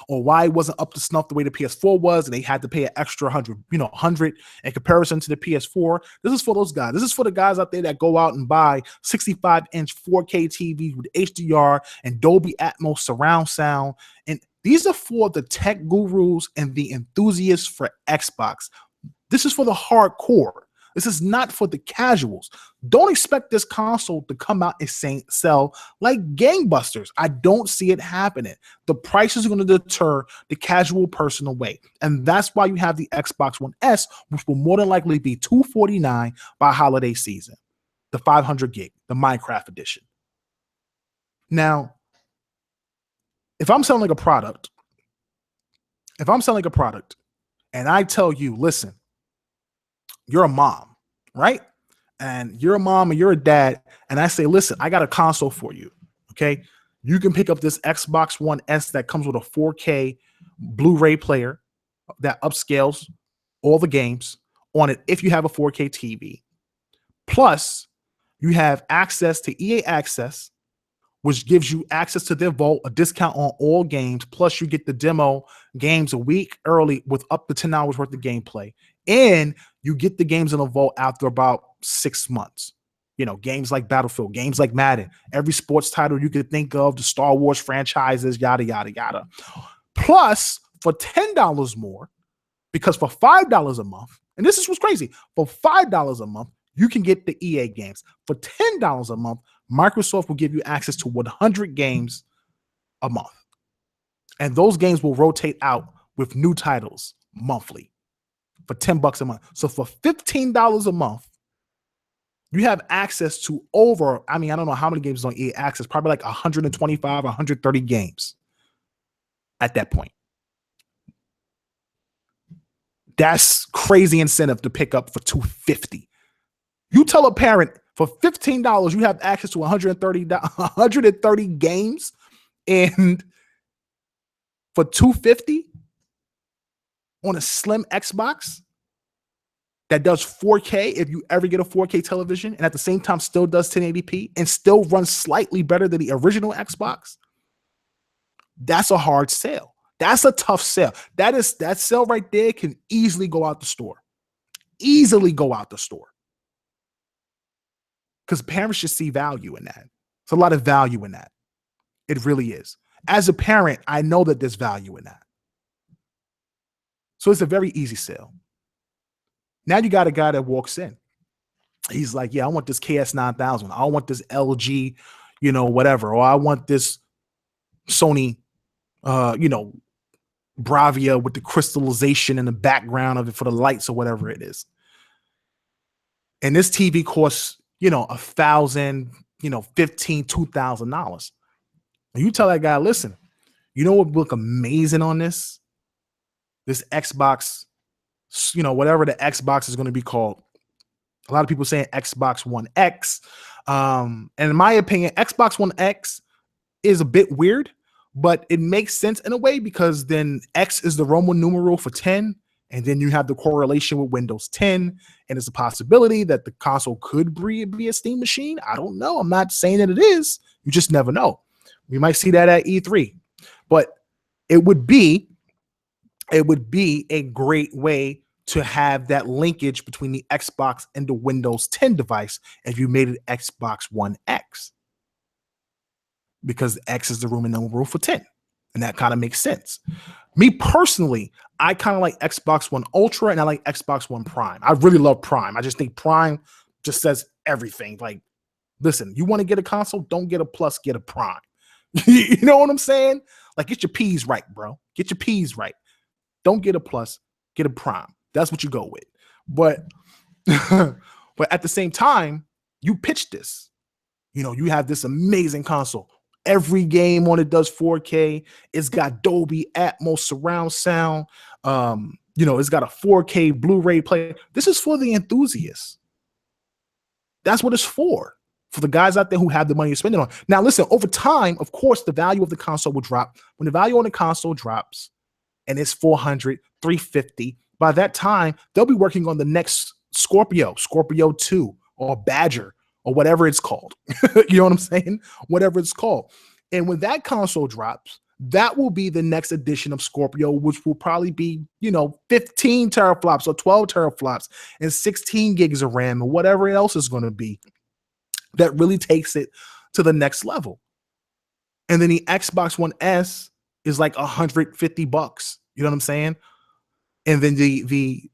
or why it wasn't up to snuff the way the PS4 was, and they had to pay an extra 100 in comparison to the PS4. This is for those guys. This is for the guys out there that go out and buy 65-inch 4K TVs with HDR and Dolby Atmos surround sound. And these are for the tech gurus and the enthusiasts for Xbox. This is for the hardcore. This is not for the casuals. Don't expect this console to come out and sell like gangbusters. I don't see it happening. The price is going to deter the casual person away. And that's why you have the Xbox One S, which will more than likely be $249 by holiday season. The 500 gig, the Minecraft edition. Now, if I'm selling a product, and I tell you, listen, you're a mom, right? And you're a mom and you're a dad. And I say, listen, I got a console for you. Okay. You can pick up this Xbox One S that comes with a 4K Blu-ray player that upscales all the games on it if you have a 4K TV. Plus, you have access to EA Access, which gives you access to their vault, a discount on all games. Plus, you get the demo games a week early with up to 10 hours worth of gameplay. And you get the games in the vault after about 6 months. You know, games like Battlefield, games like Madden, every sports title you could think of, the Star Wars franchises, yada, yada, yada. Plus, for $10 more, because for $5 a month, and this is what's crazy, for $5 a month, you can get the EA games. For $10 a month, Microsoft will give you access to 100 games a month. And those games will rotate out with new titles monthly for $10 a month. So for $15 a month, you have access to over, I don't know how many games on EA Access, probably like 125, 130 games at that point. That's crazy incentive to pick up for $250. You tell a parent for $15 you have access to 130 games, and for $250 on a slim Xbox that does 4K, if you ever get a 4K television, and at the same time still does 1080p and still runs slightly better than the original Xbox, that's a hard sale. That's a tough sale. That sale right there can easily go out the store. Easily go out the store. Because parents should see value in that. There's a lot of value in that. It really is. As a parent, I know that there's value in that. So it's a very easy sale. Now you got a guy that walks in. He's like, yeah, I want this KS9000. I want this LG, whatever. Or I want this Sony, Bravia with the crystallization in the background of it for the lights or whatever it is. And this TV costs, $1,000, $1,500, $2,000. And you tell that guy, listen, you know what would look amazing on this? This Xbox, whatever the Xbox is going to be called. A lot of people saying Xbox One X. And in my opinion, Xbox One X is a bit weird, but it makes sense in a way because then X is the Roman numeral for 10. And then you have the correlation with Windows 10. And it's a possibility that the console could be a Steam machine. I don't know. I'm not saying that it is. You just never know. We might see that at E3. But it would be a great way to have that linkage between the Xbox and the Windows 10 device if you made it Xbox One X. Because X is the Roman numeral for 10. And that kind of makes sense. Me personally, I kind of like Xbox One Ultra and I like Xbox One Prime. I really love Prime. I just think Prime just says everything. Like, listen, you want to get a console? Don't get a Plus, get a Prime. You know what I'm saying? Like, get your P's right, bro. Get your P's right. Don't get a Plus, get a Prime. That's what you go with. But, but at the same time, you pitch this. You have this amazing console. Every game on it does 4K. It's got Dolby Atmos surround sound. It's got a 4K Blu-ray player. This is for the enthusiasts. That's what it's for the guys out there who have the money to spend it on. Now, listen, over time, of course, the value of the console will drop. When the value on the console drops and it's $400, $350, by that time, they'll be working on the next Scorpio 2, or Badger, or whatever it's called. You know what I'm saying? Whatever it's called. And when that console drops, that will be the next edition of Scorpio, which will probably be, 15 teraflops or 12 teraflops and 16 gigs of RAM or whatever else is going to be that really takes it to the next level. And then the Xbox One S is like $150. You know what I'm saying? And then the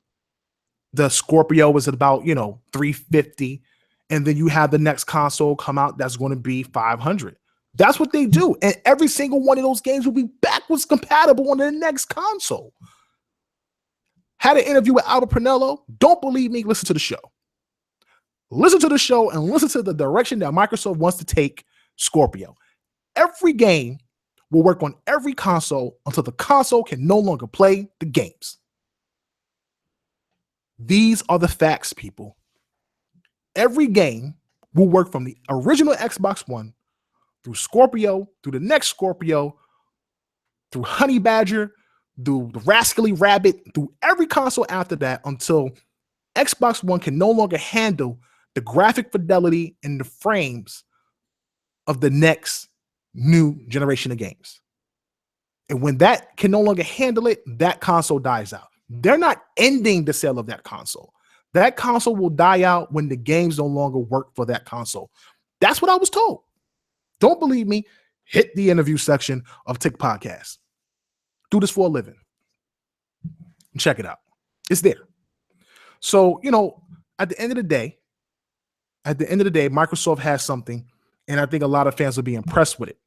Scorpio is at about, $350. And then you have the next console come out that's going to be $500. That's what they do. And every single one of those games will be backwards compatible on the next console. Had an interview with Albert Pinello. Don't believe me? Listen to the show. Listen to the show and listen to the direction that Microsoft wants to take Scorpio. Every game will work on every console until the console can no longer play the games. These are the facts, people. Every game will work from the original Xbox One through Scorpio, through the next Scorpio, through Honey Badger, through the Rascally Rabbit, through every console after that until Xbox One can no longer handle the graphic fidelity and the frames of the next new generation of games. And when that can no longer handle it, that console dies out. They're not ending the sale of that console. That console will die out when the games no longer work for that console. That's what I was told. Don't believe me? Hit the interview section of Tick Podcast. Do this for a living. Check it out. It's there. So, at the end of the day, Microsoft has something, and I think a lot of fans will be impressed with it.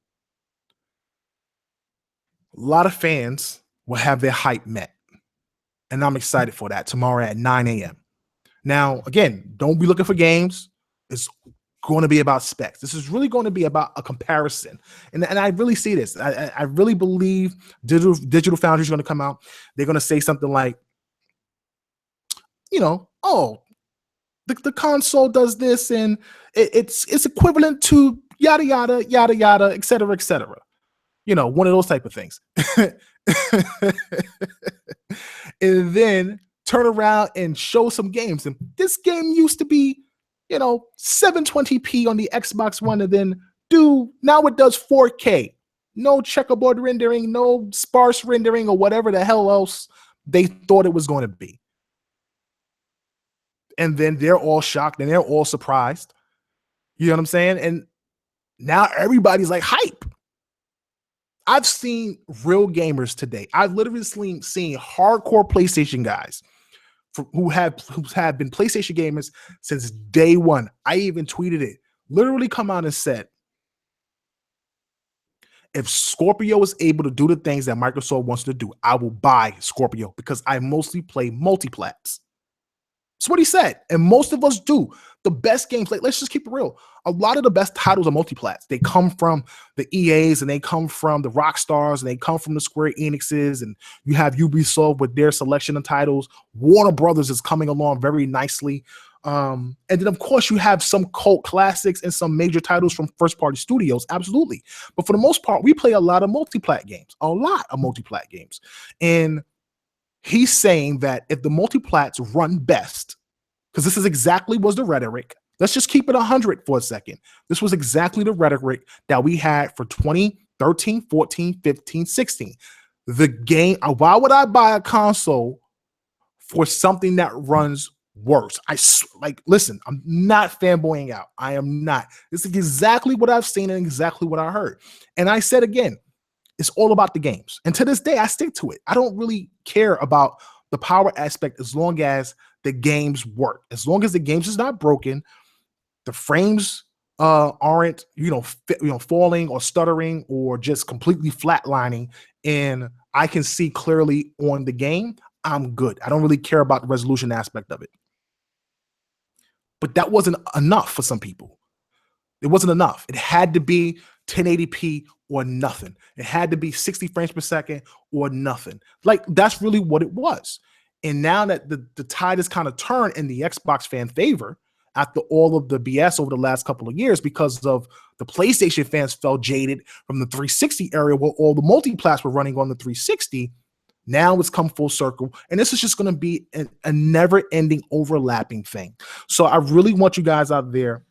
A lot of fans will have their hype met. And I'm excited for that tomorrow at 9 a.m. Now, again, don't be looking for games. It's going to be about specs. This is really going to be about a comparison. And I really see this. I really believe Digital Foundry is going to come out. They're going to say something like, the console does this and it's equivalent to yada, yada, yada, yada, et cetera, et cetera. One of those type of things. and then turn around and show some games. And this game used to be, 720p on the Xbox One, and then now it does 4K. No checkerboard rendering, no sparse rendering, or whatever the hell else they thought it was going to be. And then they're all shocked and they're all surprised. You know what I'm saying? And now everybody's like hype. I've seen real gamers today. I've literally seen hardcore PlayStation guys who have been PlayStation gamers since day one. I even tweeted it. Literally come out and said, if Scorpio is able to do the things that Microsoft wants to do, I will buy Scorpio because I mostly play multiplats. That's what he said. And most of us do. The best games, like, let's just keep it real. A lot of the best titles are multiplats. They come from the EAs and they come from the Rockstars and they come from the Square Enixes. And you have Ubisoft with their selection of titles. Warner Brothers is coming along very nicely. And then, of course, you have some cult classics and some major titles from first-party studios. Absolutely. But for the most part, we play a lot of multiplat games. And he's saying that if the multiplats run best, because this is exactly was the rhetoric. Let's just keep it 100 for a second. This was exactly the rhetoric that we had for 2013, 14, 15, 16. The game, why would I buy a console for something that runs worse? Listen, I'm not fanboying out. I am not. This is exactly what I've seen and exactly what I heard. And I said again, it's all about the games. And to this day, I stick to it. I don't really care about the power aspect as long as the games work. As long as the games is not broken, the frames aren't, falling or stuttering or just completely flatlining, and I can see clearly on the game, I'm good. I don't really care about the resolution aspect of it. But that wasn't enough for some people. It wasn't enough. It had to be 1080p or nothing. It had to be 60 frames per second or nothing. Like, that's really what it was. And now that the tide has kind of turned in the Xbox fan favor after all of the BS over the last couple of years, because of the PlayStation fans felt jaded from the 360 area where all the multiplats were running on the 360. Now it's come full circle, and this is just going to be a never-ending overlapping thing. So I really want you guys out there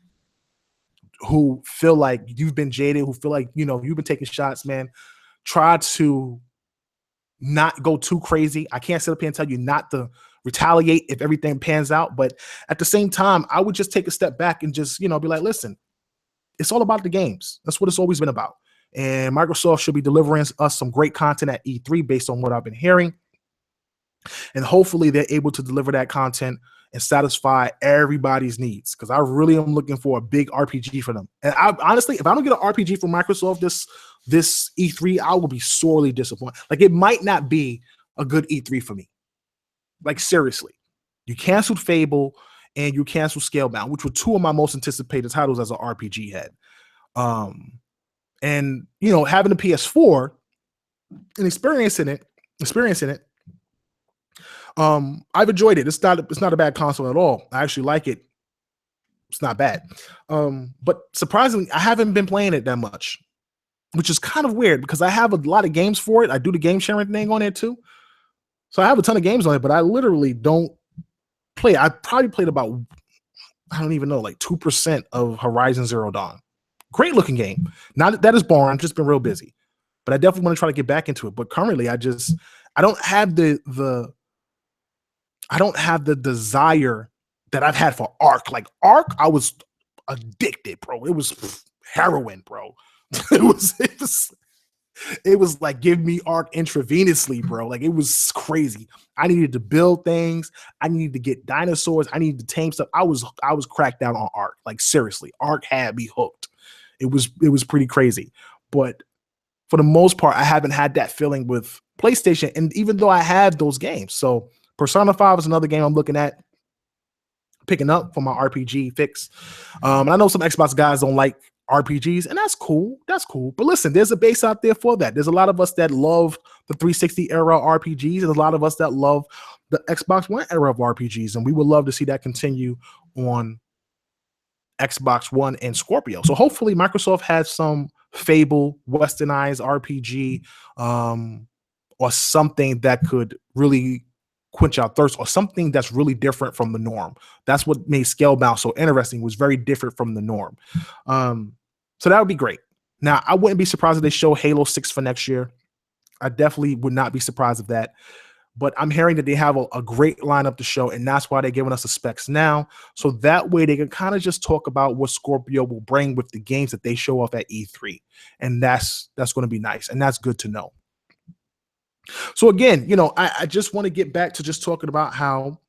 who feel like you've been jaded, who feel like, you've been taking shots, man, try to not go too crazy. I can't sit up here and tell you not to retaliate if everything pans out, but at the same time, I would just take a step back and just, be like, listen, it's all about the games. That's what it's always been about. And Microsoft should be delivering us some great content at E3 based on what I've been hearing. And hopefully they're able to deliver that content and satisfy everybody's needs, because I really am looking for a big RPG for them. And I honestly, if I don't get an RPG from Microsoft this E3, I will be sorely disappointed. Like, it might not be a good E3 for me. Like, seriously. You canceled Fable and you canceled Scalebound, which were two of my most anticipated titles as an RPG head. And having a PS4 and experiencing it, I've enjoyed it. It's not a bad console at all. I actually like it. It's not bad. But surprisingly, I haven't been playing it that much, which is kind of weird because I have a lot of games for it. I do the game sharing thing on it too. So I have a ton of games on it, but I literally don't play. I probably played about, I don't even know, like 2% of Horizon Zero Dawn. Great looking game. Not that is boring. I've just been real busy, but I definitely want to try to get back into it. But currently, I don't have the desire that I've had for Ark. Like, Ark, I was addicted, bro. It was heroin, bro. It was like, give me Ark intravenously, bro. Like, it was crazy. I needed to build things. I needed to get dinosaurs. I needed to tame stuff. I was cracked down on Ark. Like, seriously, Ark had me hooked. It was pretty crazy. But for the most part, I haven't had that feeling with PlayStation. And even though I have those games, so Persona 5 is another game I'm looking at picking up for my RPG fix. And I know some Xbox guys don't like RPGs, and that's cool. That's cool. But listen, there's a base out there for that. There's a lot of us that love the 360 era RPGs, and a lot of us that love the Xbox One era of RPGs, and we would love to see that continue on Xbox One and Scorpio. So hopefully Microsoft has some Fable westernized RPG or something that could really quench our thirst, or something that's really different from the norm. That's what made Scalebound so interesting, was very different from the norm. So that would be great. Now, I wouldn't be surprised if they show Halo 6 for next year. I definitely would not be surprised of that. But I'm hearing that they have a great lineup to show, and that's why they're giving us the specs now. So that way they can kind of just talk about what Scorpio will bring with the games that they show off at E3. And that's going to be nice, and that's good to know. So again, I just want to get back to just talking about how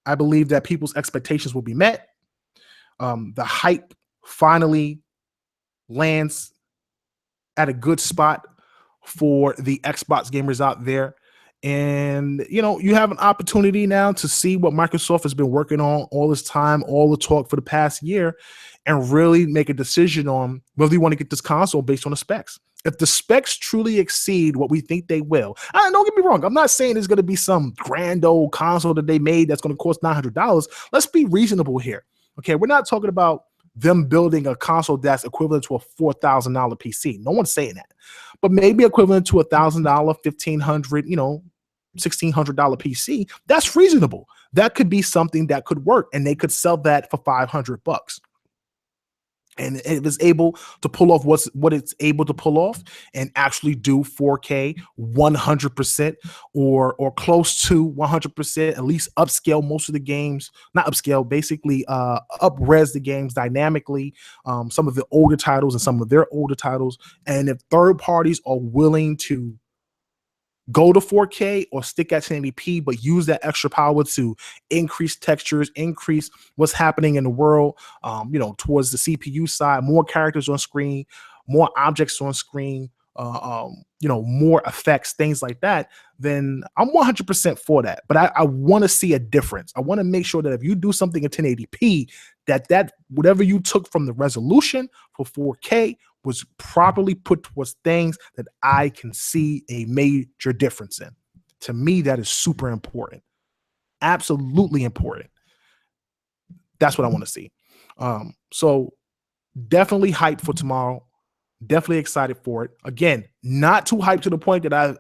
I believe that people's expectations will be met. The hype finally lands at a good spot for the Xbox gamers out there. And, you have an opportunity now to see what Microsoft has been working on all this time, all the talk for the past year, and really make a decision on whether you want to get this console based on the specs. If the specs truly exceed what we think they will, don't get me wrong, I'm not saying there's going to be some grand old console that they made that's going to cost $900. Let's be reasonable here. Okay, we're not talking about them building a console that's equivalent to a $4,000 PC. No one's saying that. But maybe equivalent to $1,000, $1,500, $1,600 PC. That's reasonable. That could be something that could work, and they could sell that for $500. And it was able to pull off what it's able to pull off and actually do 4K 100% or close to 100%, at least upscale most of the games, not upscale, basically up-res the games dynamically, some of the older titles and some of their older titles. And if third parties are willing to go to 4K or stick at 1080p, but use that extra power to increase textures, increase what's happening in the world, towards the CPU side, more characters on screen, more objects on screen, more effects, things like that, then I'm 100% for that. But I want to see a difference. I want to make sure that if you do something in 1080p, that whatever you took from the resolution for 4K was properly put towards things that I can see a major difference in. To me, that is super important. Absolutely important. That's what I want to see. So definitely hyped for tomorrow. Definitely excited for it. Again, not too hyped to the point that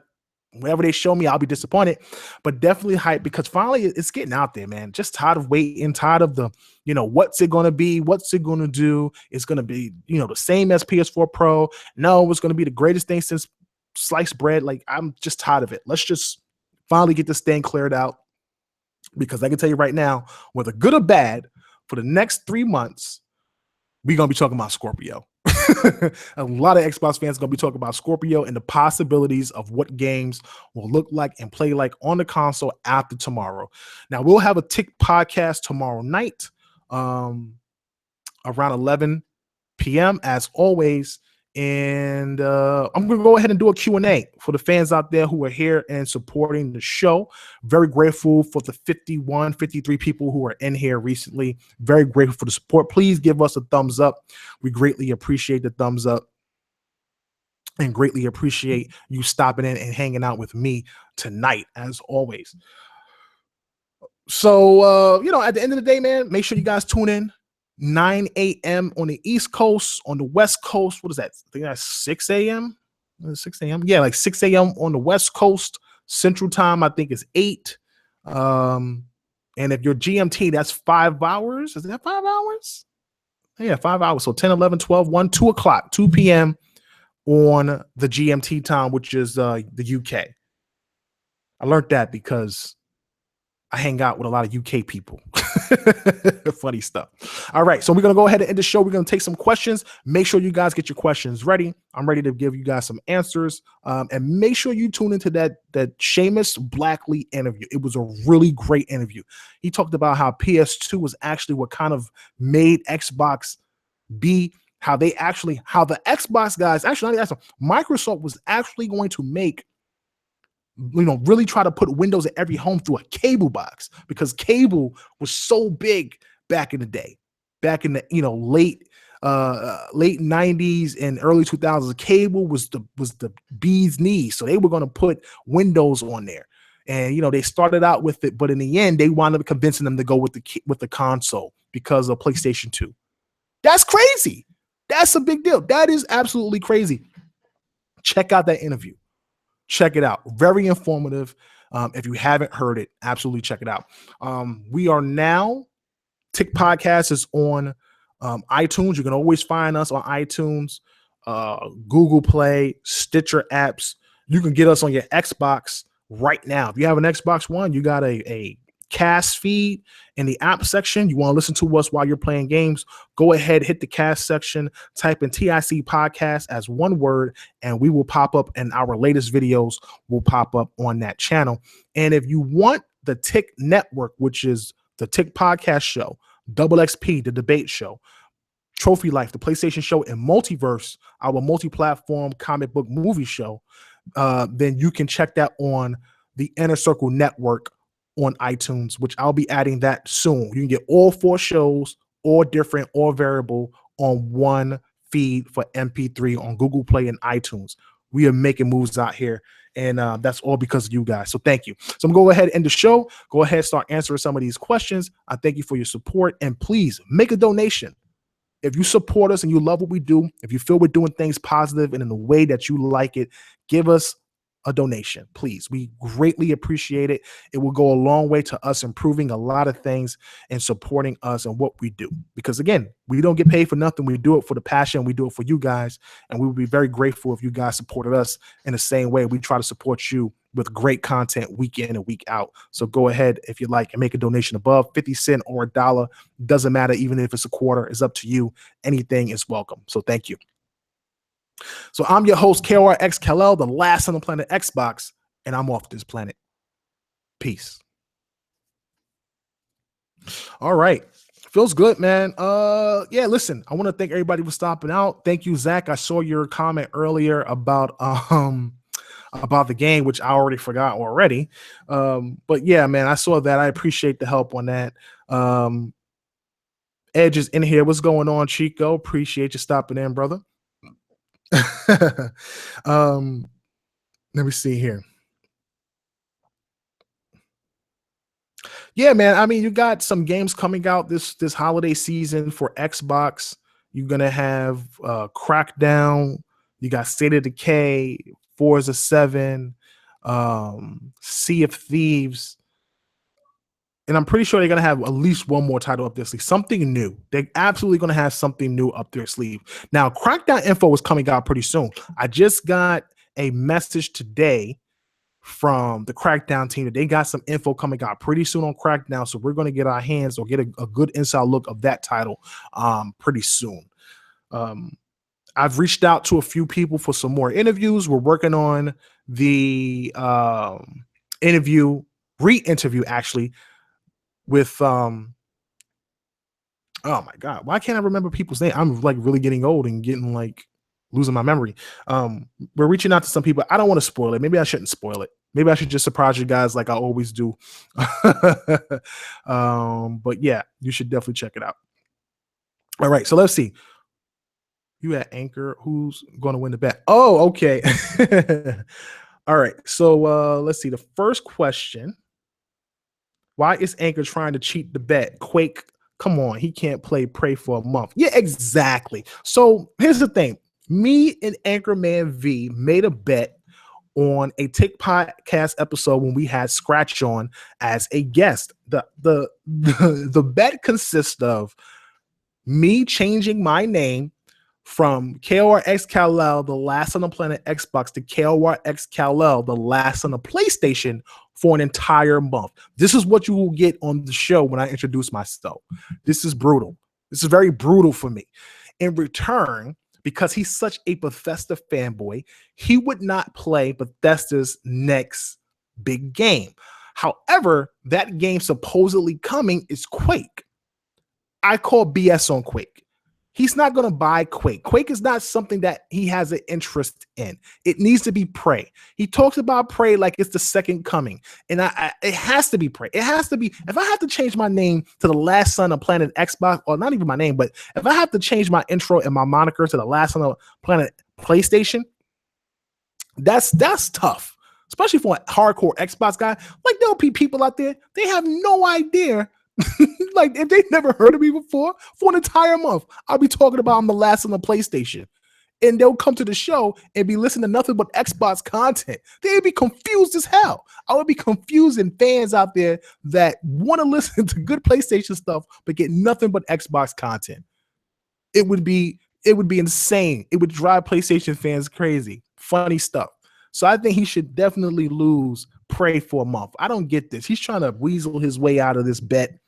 whenever they show me, I'll be disappointed, but definitely hyped because finally it's getting out there, man. Just tired of waiting, tired of the, what's it going to be? What's it going to do? It's going to be, the same as PS4 Pro. No, it's going to be the greatest thing since sliced bread. Like, I'm just tired of it. Let's just finally get this thing cleared out, because I can tell you right now, whether good or bad, for the next 3 months, we're going to be talking about Scorpio. A lot of Xbox fans are going to be talking about Scorpio and the possibilities of what games will look like and play like on the console after tomorrow. Now, we'll have a Tick podcast tomorrow night around 11 p.m. as always. And I'm going to go ahead and do a Q&A for the fans out there who are here and supporting the show. Very grateful for the 53 people who are in here recently. Very grateful for the support. Please give us a thumbs up. We greatly appreciate the thumbs up and greatly appreciate you stopping in and hanging out with me tonight, as always. So, at the end of the day, man, make sure you guys tune in. 9 a.m. on the East Coast, on the West Coast. What is that? I think that's 6 a.m. 6 a.m. Yeah, like 6 a.m. on the West Coast. Central Time, I think, is 8. And if you're GMT, that's 5 hours. Is that 5 hours? Yeah, 5 hours. So 10, 11, 12, 1, 2 o'clock, 2 p.m. on the GMT time, which is the UK. I learned that because I hang out with a lot of UK people. Funny stuff. All right, so we're going to go ahead and end the show. We're going to take some questions. Make sure you guys get your questions ready. I'm ready to give you guys some answers. And make sure you tune into that Seamus Blackley interview. It was a really great interview. He talked about how PS2 was actually what kind of made Xbox be, how the Xbox guys, actually, Microsoft was actually going to make, really try to put Windows in every home through a cable box, because cable was so big back in the day, back in the late 90s and early 2000s. Cable was the bee's knees, so they were going to put Windows on there, and they started out with it, but in the end they wound up convincing them to go with the console because of PlayStation 2. That's crazy. That's a big deal. That is absolutely crazy. Check out that interview. Check it out. Very informative. If you haven't heard it, absolutely check it out. We are now, Tick Podcast is on iTunes. You can always find us on iTunes, Google Play, Stitcher apps. You can get us on your Xbox right now. If you have an Xbox One, you got a cast feed in the app section. You want to listen to us while you're playing games, go ahead, hit the cast section, type in TIC podcast as one word, and we will pop up, and our latest videos will pop up on that channel. And if you want the Tick Network, which is the Tick Podcast Show, Double XP, the debate show, Trophy Life, the PlayStation Show, and Multiverse, our multi-platform comic book movie show, then you can check that on the Inner Circle Network on iTunes, which I'll be adding that soon. You can get all 4 shows, all different, all variable, on one feed for MP3 on Google Play and iTunes. We are making moves out here, and that's all because of you guys. So thank you. So I'm going to go ahead and end the show. Go ahead, start answering some of these questions. I thank you for your support, and please make a donation. If you support us and you love what we do, if you feel we're doing things positive and in the way that you like it, give us a donation, please. We greatly appreciate it. It will go a long way to us improving a lot of things and supporting us and what we do. Because again, we don't get paid for nothing. We do it for the passion. We do it for you guys. And we would be very grateful if you guys supported us in the same way we try to support you with great content week in and week out. So go ahead, if you like, and make a donation above 50 cents or $1. Doesn't matter. Even if it's a quarter, it's up to you. Anything is welcome. So thank you. So I'm your host, KRX Kal-El, the last on the planet Xbox, and I'm off this planet. Peace. All right. Feels good, man. Yeah, listen, I want to thank everybody for stopping out. Thank you, Zach. I saw your comment earlier about the game, which I already forgot already. But yeah, man, I saw that. I appreciate the help on that. Edge is in here. What's going on, Chico? Appreciate you stopping in, brother. Let me see here. Yeah, man. I mean, you got some games coming out this holiday season for Xbox. You're gonna have Crackdown. You got State of Decay, Forza 7, Sea of Thieves. And I'm pretty sure they're going to have at least one more title up their sleeve. Something new. They're absolutely going to have something new up their sleeve. Now, Crackdown info is coming out pretty soon. I just got a message today from the Crackdown team that they got some info coming out pretty soon on Crackdown. So we're going to get our hands or get a good inside look of that title pretty soon. I've reached out to a few people for some more interviews. We're working on the re-interview actually, with oh my god, why can't I remember people's name? I'm like really getting old and getting like losing my memory. We're reaching out to some people. I don't want to spoil it. Maybe I shouldn't spoil it. Maybe I should just surprise you guys like I always do. But yeah, you should definitely check it out. All right, so let's see. You at Anchor, who's going to win the bet? Oh, okay. All right, so let's see. The first question. Why is Anchor trying to cheat the bet? Quake, come on, he can't pray for a month. Yeah, exactly. So here's the thing. Me and Anchorman V made a bet on a Tick Podcast episode when we had Scratch on as a guest. The bet consists of me changing my name from KRX Kal-El, the last on the planet Xbox, to KRX Kal-El, the last on the PlayStation, for an entire month. This is what you will get on the show when I introduce myself. This is brutal. This is very brutal for me. In return, because he's such a Bethesda fanboy, he would not play Bethesda's next big game. However, that game supposedly coming is Quake. I call BS on Quake. He's not going to buy Quake. Quake is not something that he has an interest in. It needs to be Prey. He talks about Prey like it's the second coming. And it has to be Prey. It has to be. If I have to change my name to the last son of Planet Xbox, or not even my name, but if I have to change my intro and my moniker to the last son of Planet PlayStation, that's tough. Especially for a hardcore Xbox guy. Like, there'll be people out there, they have no idea. Like, if they never heard of me before, for an entire month, I'll be talking about I'm the last on the PlayStation. and they'll come to the show and be listening to nothing but Xbox content. They'd be confused as hell. I would be confusing fans out there that want to listen to good PlayStation stuff but get nothing but Xbox content. It would be insane. It would drive PlayStation fans crazy. Funny stuff. So I think he should definitely lose Prey for a month. I don't get this. He's trying to weasel his way out of this bet,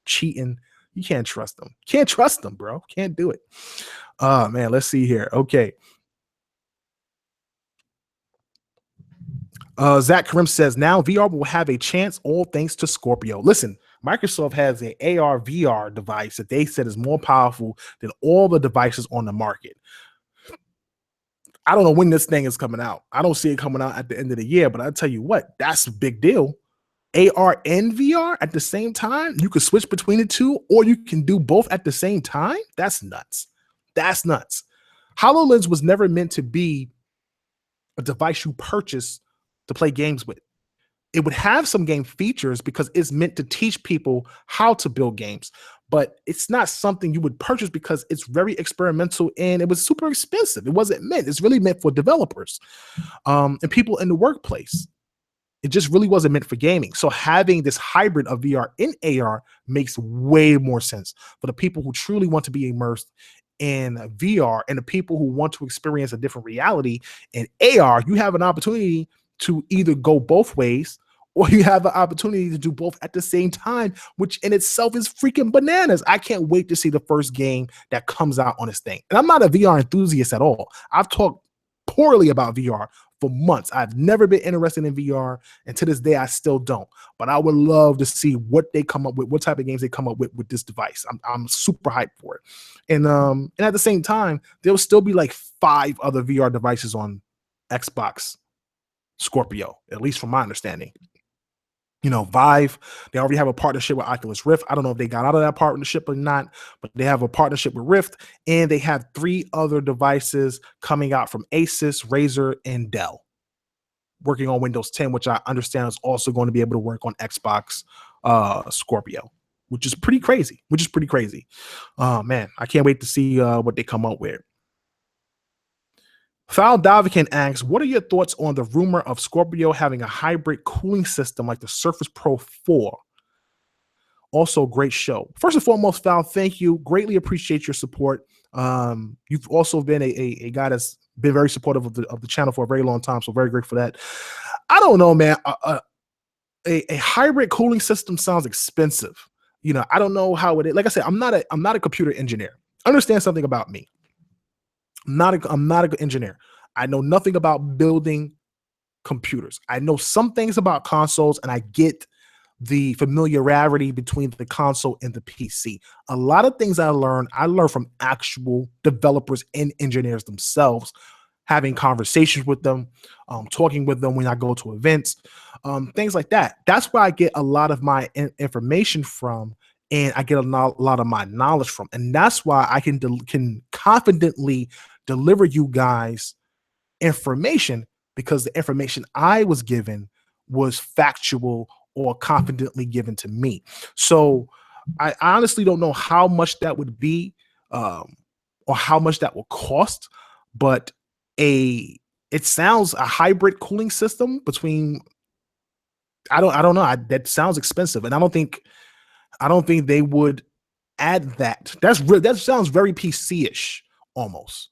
cheating. You can't trust him. Can't trust him, bro. Can't do it. Oh, man. Let's see here. Okay. Zach Karim says, now VR will have a chance, all thanks to Scorpio. Listen, Microsoft has an AR VR device that they said is more powerful than all the devices on the market. I don't know when this thing is coming out. I don't see it coming out at the end of the year, but I'll tell you what, that's a big deal. AR and VR at the same time. You can switch between the two, or you can do both at the same time. That's nuts. That's nuts. HoloLens was never meant to be a device you purchase to play games with. It would have some game features because it's meant to teach people how to build games, but it's not something you would purchase because it's very experimental and it was super expensive. It wasn't meant. It's really meant for developers and people in the workplace. It just really wasn't meant for gaming. So having this hybrid of VR and AR makes way more sense for the people who truly want to be immersed in VR and the people who want to experience a different reality. In AR, you have an opportunity to either go both ways, or you have an opportunity to do both at the same time, which in itself is freaking bananas. I can't wait to see the first game that comes out on this thing. And I'm not a VR enthusiast at all. I've talked poorly about VR for months. I've never been interested in VR, and to this day, I still don't. But I would love to see what they come up with, what type of games they come up with this device. I'm super hyped for it. And at the same time, there'll still be like 5 other VR devices on Xbox Scorpio, at least from my understanding. You know, Vive, they already have a partnership with Oculus Rift. I don't know if they got out of that partnership or not, but they have a partnership with Rift, and they have 3 other devices coming out from Asus, Razer, and Dell, working on Windows 10, which I understand is also going to be able to work on Xbox Scorpio, which is pretty crazy. Oh, man, I can't wait to see what they come up with. Foul Davikin asks, what are your thoughts on the rumor of Scorpio having a hybrid cooling system like the Surface Pro 4? Also, great show. First and foremost, Foul, thank you. Greatly appreciate your support. You've also been a guy that's been very supportive of the channel for a very long time, so very grateful for that. I don't know, man. A hybrid cooling system sounds expensive. You know, I don't know how it is. Like I said, I'm not a computer engineer. Understand something about me. I'm not an engineer. I know nothing about building computers. I know some things about consoles, and I get the familiarity between the console and the PC. A lot of things I learned from actual developers and engineers themselves, having conversations with them, talking with them when I go to events, things like that. That's where I get a lot of my information from, and I get a lot of my knowledge from. And that's why I can confidently deliver you guys information, because the information I was given was factual or confidently given to me. So I honestly don't know how much that would be or how much that will cost, but it sounds a hybrid cooling system between, I don't know. That sounds expensive, and I don't think they would add that. That sounds very PC-ish almost.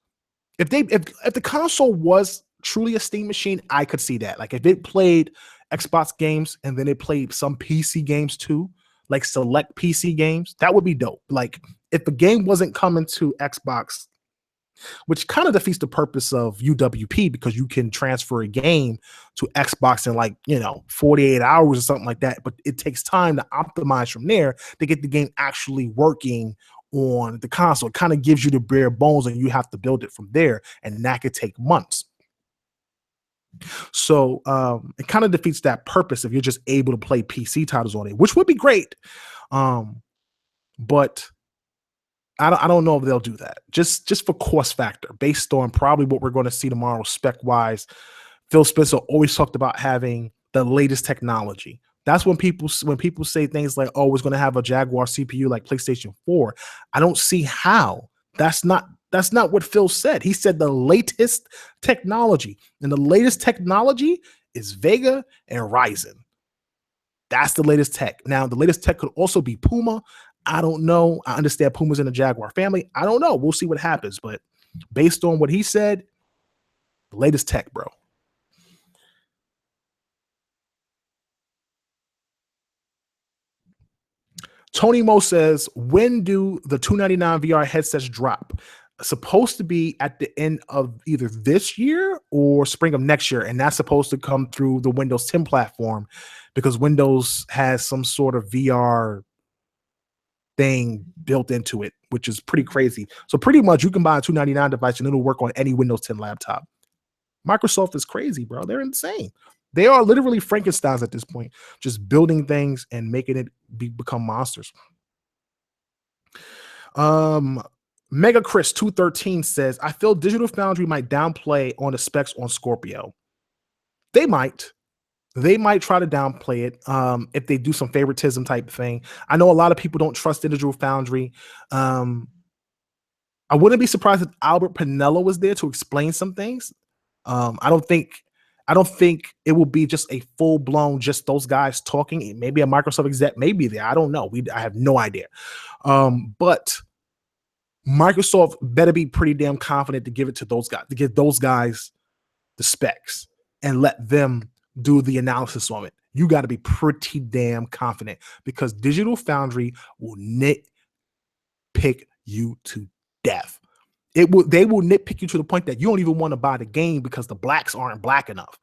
If the console was truly a Steam machine, I could see that. Like if it played Xbox games and then it played some PC games too, like select PC games, that would be dope. Like if the game wasn't coming to Xbox, which kind of defeats the purpose of UWP, because you can transfer a game to Xbox in 48 hours or something like that. But it takes time to optimize from there to get the game actually working on the console. It kind of gives you the bare bones, and you have to build it from there, and that could take months. So it kind of defeats that purpose if you're just able to play PC titles on it, which would be great. But I don't know if they'll do that. Just for cost factor, based on probably what we're going to see tomorrow spec wise. Phil Spencer always talked about having the latest technology. That's when people say things like, "Oh, it's going to have a Jaguar CPU like PlayStation 4." I don't see how. That's not That's not what Phil said. He said the latest technology, and the latest technology is Vega and Ryzen. That's the latest tech. Now, the latest tech could also be Puma. I don't know. I understand Puma's in the Jaguar family. I don't know. We'll see what happens. But based on what he said, the latest tech, bro. Tony Mo says, when do the $299 VR headsets drop? Supposed to be at the end of either this year or spring of next year. And that's supposed to come through the Windows 10 platform because Windows has some sort of VR thing built into it, which is pretty crazy. So pretty much you can buy a $299 device and it'll work on any Windows 10 laptop. Microsoft is crazy, bro. They're insane. They are literally Frankensteins at this point, just building things and making it become monsters. Mega Chris 213 says, I feel Digital Foundry might downplay on the specs on Scorpio. They might. They might try to downplay it if they do some favoritism type thing. I know a lot of people don't trust Digital Foundry. I wouldn't be surprised if Albert Pinello was there to explain some things. I don't think it will be just a full blown just those guys talking. Maybe a Microsoft exec may be there. I don't know. I have no idea. But Microsoft better be pretty damn confident to give it to those guys, to give those guys the specs and let them do the analysis on it. You got to be pretty damn confident because Digital Foundry will nitpick you to death. They will nitpick you to the point that you don't even want to buy the game because the blacks aren't black enough.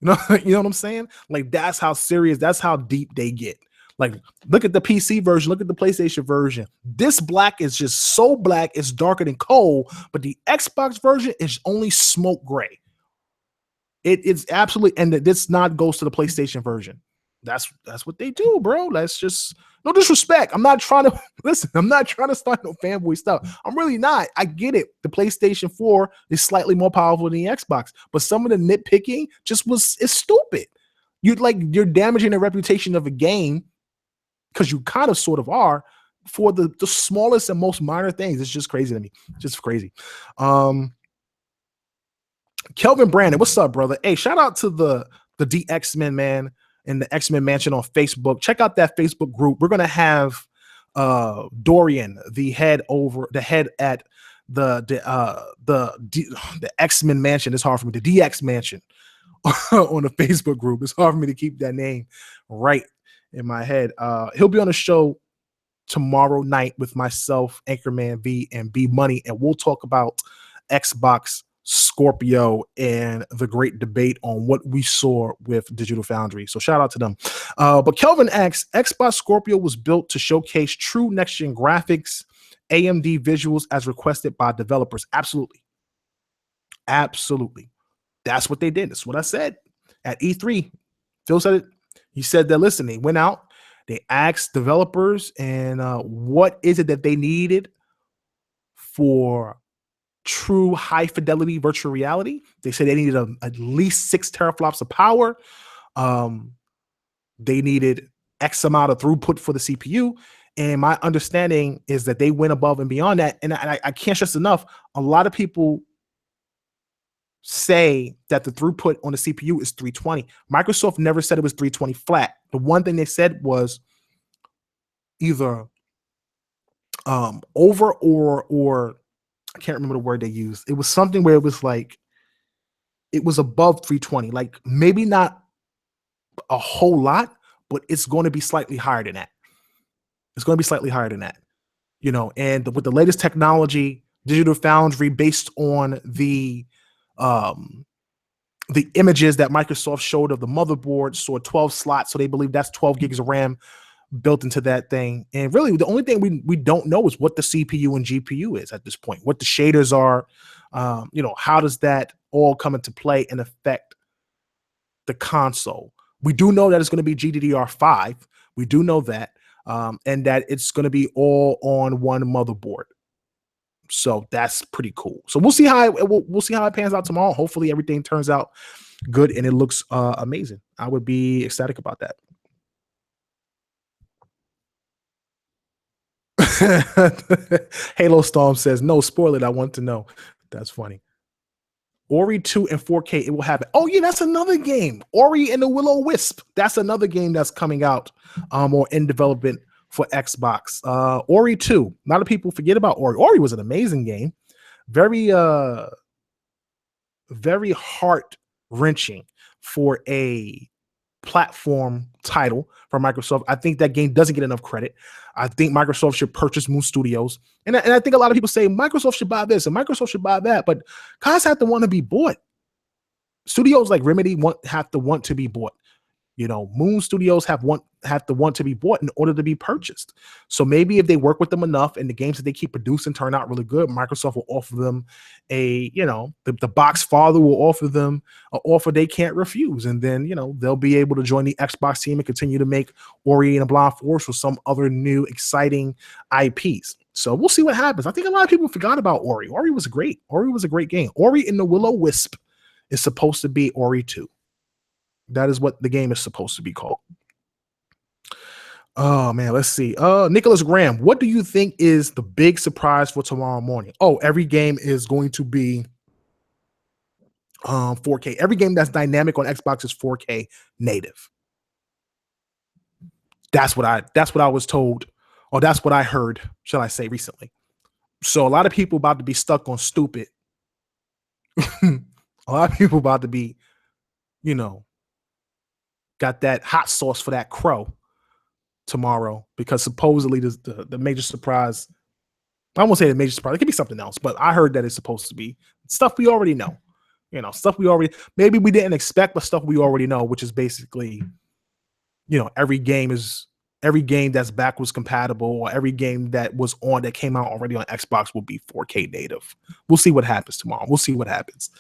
You know what I'm saying? Like that's how serious, that's how deep they get. Like, look at the PC version, look at the PlayStation version. This black is just so black, it's darker than coal, but the Xbox version is only smoke gray. It's absolutely, and this not goes to the PlayStation version. That's what they do, bro. That's just no disrespect. I'm not trying to listen. I'm not trying to start no fanboy stuff. I'm really not. I get it. The PlayStation 4 is slightly more powerful than the Xbox, but some of the nitpicking is stupid. You're damaging the reputation of a game because you kind of sort of are for the smallest and most minor things. It's just crazy to me. Just crazy. Kelvin Brandon, what's up, brother? Hey, shout out to the DX-Men, man, and the X-Men Mansion on Facebook. Check out that Facebook group. We're gonna have Dorian, the head at the X-Men Mansion. It's hard for me. The DX Mansion on the Facebook group. It's hard for me to keep that name right in my head. He'll be on the show tomorrow night with myself, Anchorman V, and B Money, and we'll talk about Xbox, Scorpio, and the great debate on what we saw with Digital Foundry. So shout out to them. But Kelvin asks, Xbox Scorpio was built to showcase true next-gen graphics, AMD visuals as requested by developers. Absolutely. Absolutely. That's what they did. That's what I said at E3. Phil said it. He said that, listen, they went out, they asked developers, and what is it that they needed for true high fidelity virtual reality. They said they needed at least 6 teraflops of power. They needed X amount of throughput for the CPU. And my understanding is that they went above and beyond that. And I can't stress enough, a lot of people say that the throughput on the CPU is 320. Microsoft never said it was 320 flat. The one thing they said was either over or I can't remember the word they used. It was something where it was like, it was above 320, like maybe not a whole lot, but it's going to be slightly higher than that. It's going to be slightly higher than that, you know, and with the latest technology, Digital Foundry, based on the images that Microsoft showed of the motherboard, saw 12 slots. So they believe that's 12 gigs of RAM built into that thing. And really the only thing we don't know is what the CPU and GPU is at this point, what the shaders are, you know, how does that all come into play and affect the console. We do know that it's going to be GDDR5. We do know that, and that it's going to be all on one motherboard. So that's pretty cool. So we'll see how we'll see how it pans out tomorrow. Hopefully everything turns out good and it looks amazing. I would be ecstatic about that. Halo Storm says, no, spoil it. I want to know. That's funny. Ori 2 and 4K, it will happen. Oh, yeah, that's another game. Ori and the Will-O-Wisp. That's another game that's coming out or in development for Xbox. Ori 2. A lot of people forget about Ori. Ori was an amazing game. Very very heart-wrenching for a platform title from Microsoft. I think that game doesn't get enough credit. I think Microsoft should purchase Moon Studios. And I think a lot of people say Microsoft should buy this and Microsoft should buy that, but guys have to want to be bought. Studios like Remedy have to want to be bought. You know, Moon Studios have to want to be bought in order to be purchased. So maybe if they work with them enough and the games that they keep producing turn out really good, Microsoft will offer them the box father will offer them an offer they can't refuse. And then, they'll be able to join the Xbox team and continue to make Ori and the Blind Forest with some other new exciting IPs. So we'll see what happens. I think a lot of people forgot about Ori. Ori was great. Ori was a great game. Ori and the Will-O-Wisp is supposed to be Ori 2. That is what the game is supposed to be called. Oh man, let's see. Nicholas Graham, what do you think is the big surprise for tomorrow morning? Oh, every game is going to be 4K. Every game that's dynamic on Xbox is 4K native. That's what I was told, or that's what I heard, shall I say, recently. So a lot of people about to be stuck on stupid. A lot of people about to be, got that hot sauce for that crow tomorrow, because supposedly the major surprise, I won't say the major surprise, it could be something else, but I heard that it's supposed to be stuff we already know. Stuff we already, maybe we didn't expect, but stuff we already know, which is basically, every game that's backwards compatible, or every game that came out already on Xbox will be 4K native. We'll see what happens tomorrow. We'll see what happens.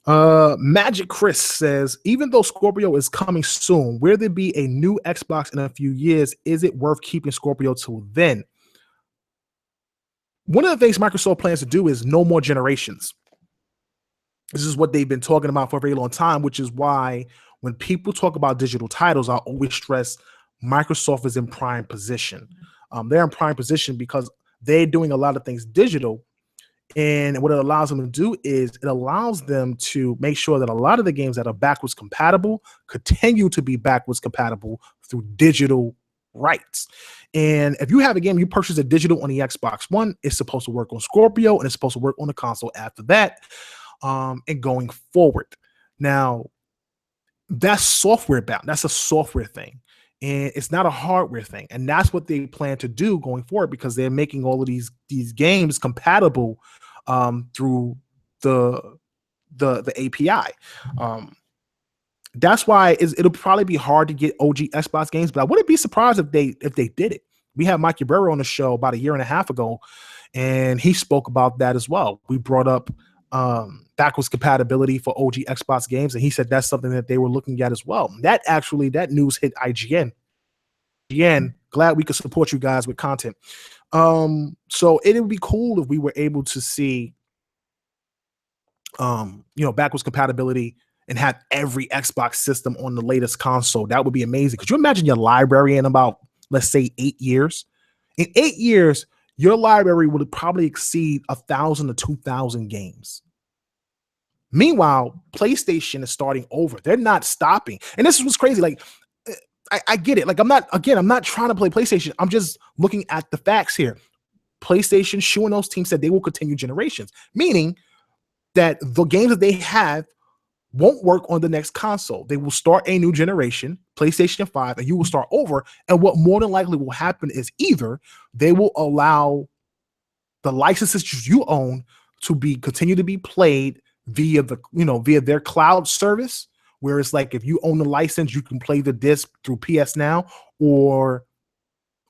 Magic Chris says, even though Scorpio is coming soon, will there be a new Xbox in a few years? Is it worth keeping Scorpio till then? One of the things Microsoft plans to do is no more generations. This is what they've been talking about for a very long time, which is why when people talk about digital titles, I always stress Microsoft is in prime position. They're in prime position because they're doing a lot of things digital. And what it allows them to do is it allows them to make sure that a lot of the games that are backwards compatible continue to be backwards compatible through digital rights. And if you have a game, you purchase a digital on the Xbox One, it's supposed to work on Scorpio and it's supposed to work on the console after that, and going forward. Now, that's software bound. That's a software thing. And it's not a hardware thing. And that's what they plan to do going forward, because they're making all of these games compatible through the API. That's why it'll probably be hard to get OG Xbox games, but I wouldn't be surprised if they did it. We had Mike Ybarra on the show about a year and a half ago, and he spoke about that as well. We brought up backwards compatibility for OG Xbox games, and he said that's something that they were looking at as well. That news hit IGN. Glad we could support you guys with content. So it would be cool if we were able to see backwards compatibility and have every Xbox system on the latest console. That would be amazing. Could you imagine your library in about, let's say, 8 years? In 8 years, your library would probably exceed 1,000 to 2,000 games. Meanwhile, PlayStation is starting over. They're not stopping. And this is what's crazy. Like, I get it. Like, I'm not trying to play PlayStation. I'm just looking at the facts here. PlayStation, Shu and those teams said they will continue generations, meaning that the games that they have won't work on the next console. They will start a new generation, PlayStation 5, and you will start over. And what more than likely will happen is either they will allow the licenses you own to continue to be played via their cloud service, where it's like if you own the license, you can play the disc through PS Now, or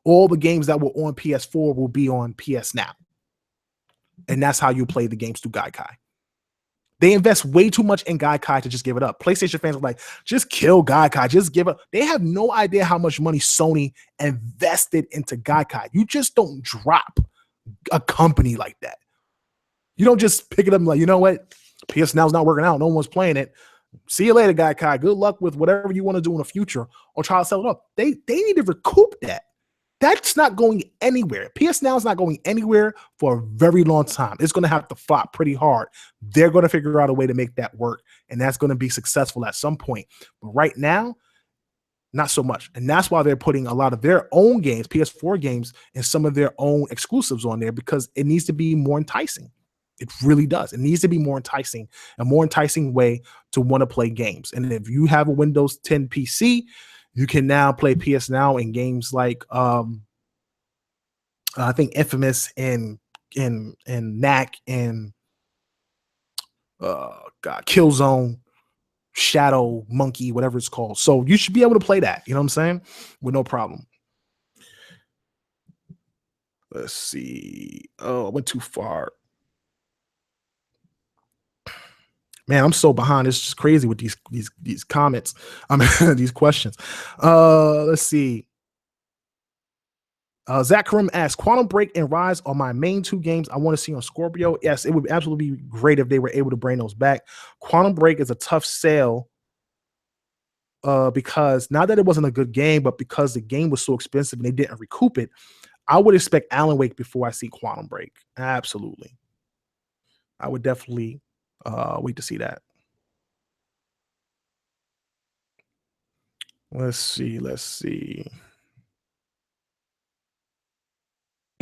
all the games that were on PS4 will be on PS Now. And that's how you play the games through Gaikai. They invest way too much in Gaikai to just give it up. PlayStation fans are like, just kill Gaikai, just give it. They have no idea how much money Sony invested into Gaikai. You just don't drop a company like that. You don't just pick it up and like, you know what? PS Now's not working out. No one's playing it. See you later, Gaikai. Good luck with whatever you want to do in the future, or try to sell it up. They need to recoup that. That's not going anywhere. PS Now is not going anywhere for a very long time. It's going to have to flop pretty hard. They're going to figure out a way to make that work, and that's going to be successful at some point. But right now, not so much. And that's why they're putting a lot of their own games, PS4 games, and some of their own exclusives on there, because it needs to be more enticing. It really does. It needs to be more enticing, a more enticing way to want to play games. And if you have a Windows 10 PC, you can now play PS Now in games like I think Infamous and Knack and God, Killzone, Shadow Monkey, whatever it's called. So you should be able to play that. You know what I'm saying? With no problem. Let's see. Oh, I went too far. Man, I'm so behind. It's just crazy with these comments. I mean, these questions. Let's see. Zach Karim asks, Quantum Break and Rise are my main two games I want to see on Scorpio. Yes, it would absolutely be great if they were able to bring those back. Quantum Break is a tough sell because not that it wasn't a good game, but because the game was so expensive and they didn't recoup it. I would expect Alan Wake before I see Quantum Break. Absolutely. I would definitely wait to see that. Let's see.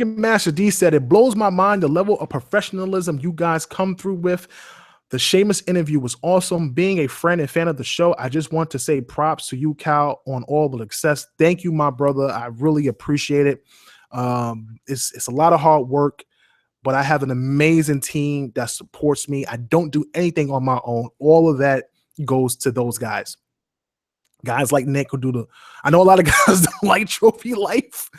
Master D said, it blows my mind the level of professionalism you guys come through with. The Seamus interview was awesome. Being a friend and fan of the show, I just want to say props to you, Cal, on all the success. Thank you, my brother. I really appreciate it. It's a lot of hard work, but I have an amazing team that supports me. I don't do anything on my own. All of that goes to those guys. Guys like Nick who do the. I know a lot of guys don't like Trophy Life.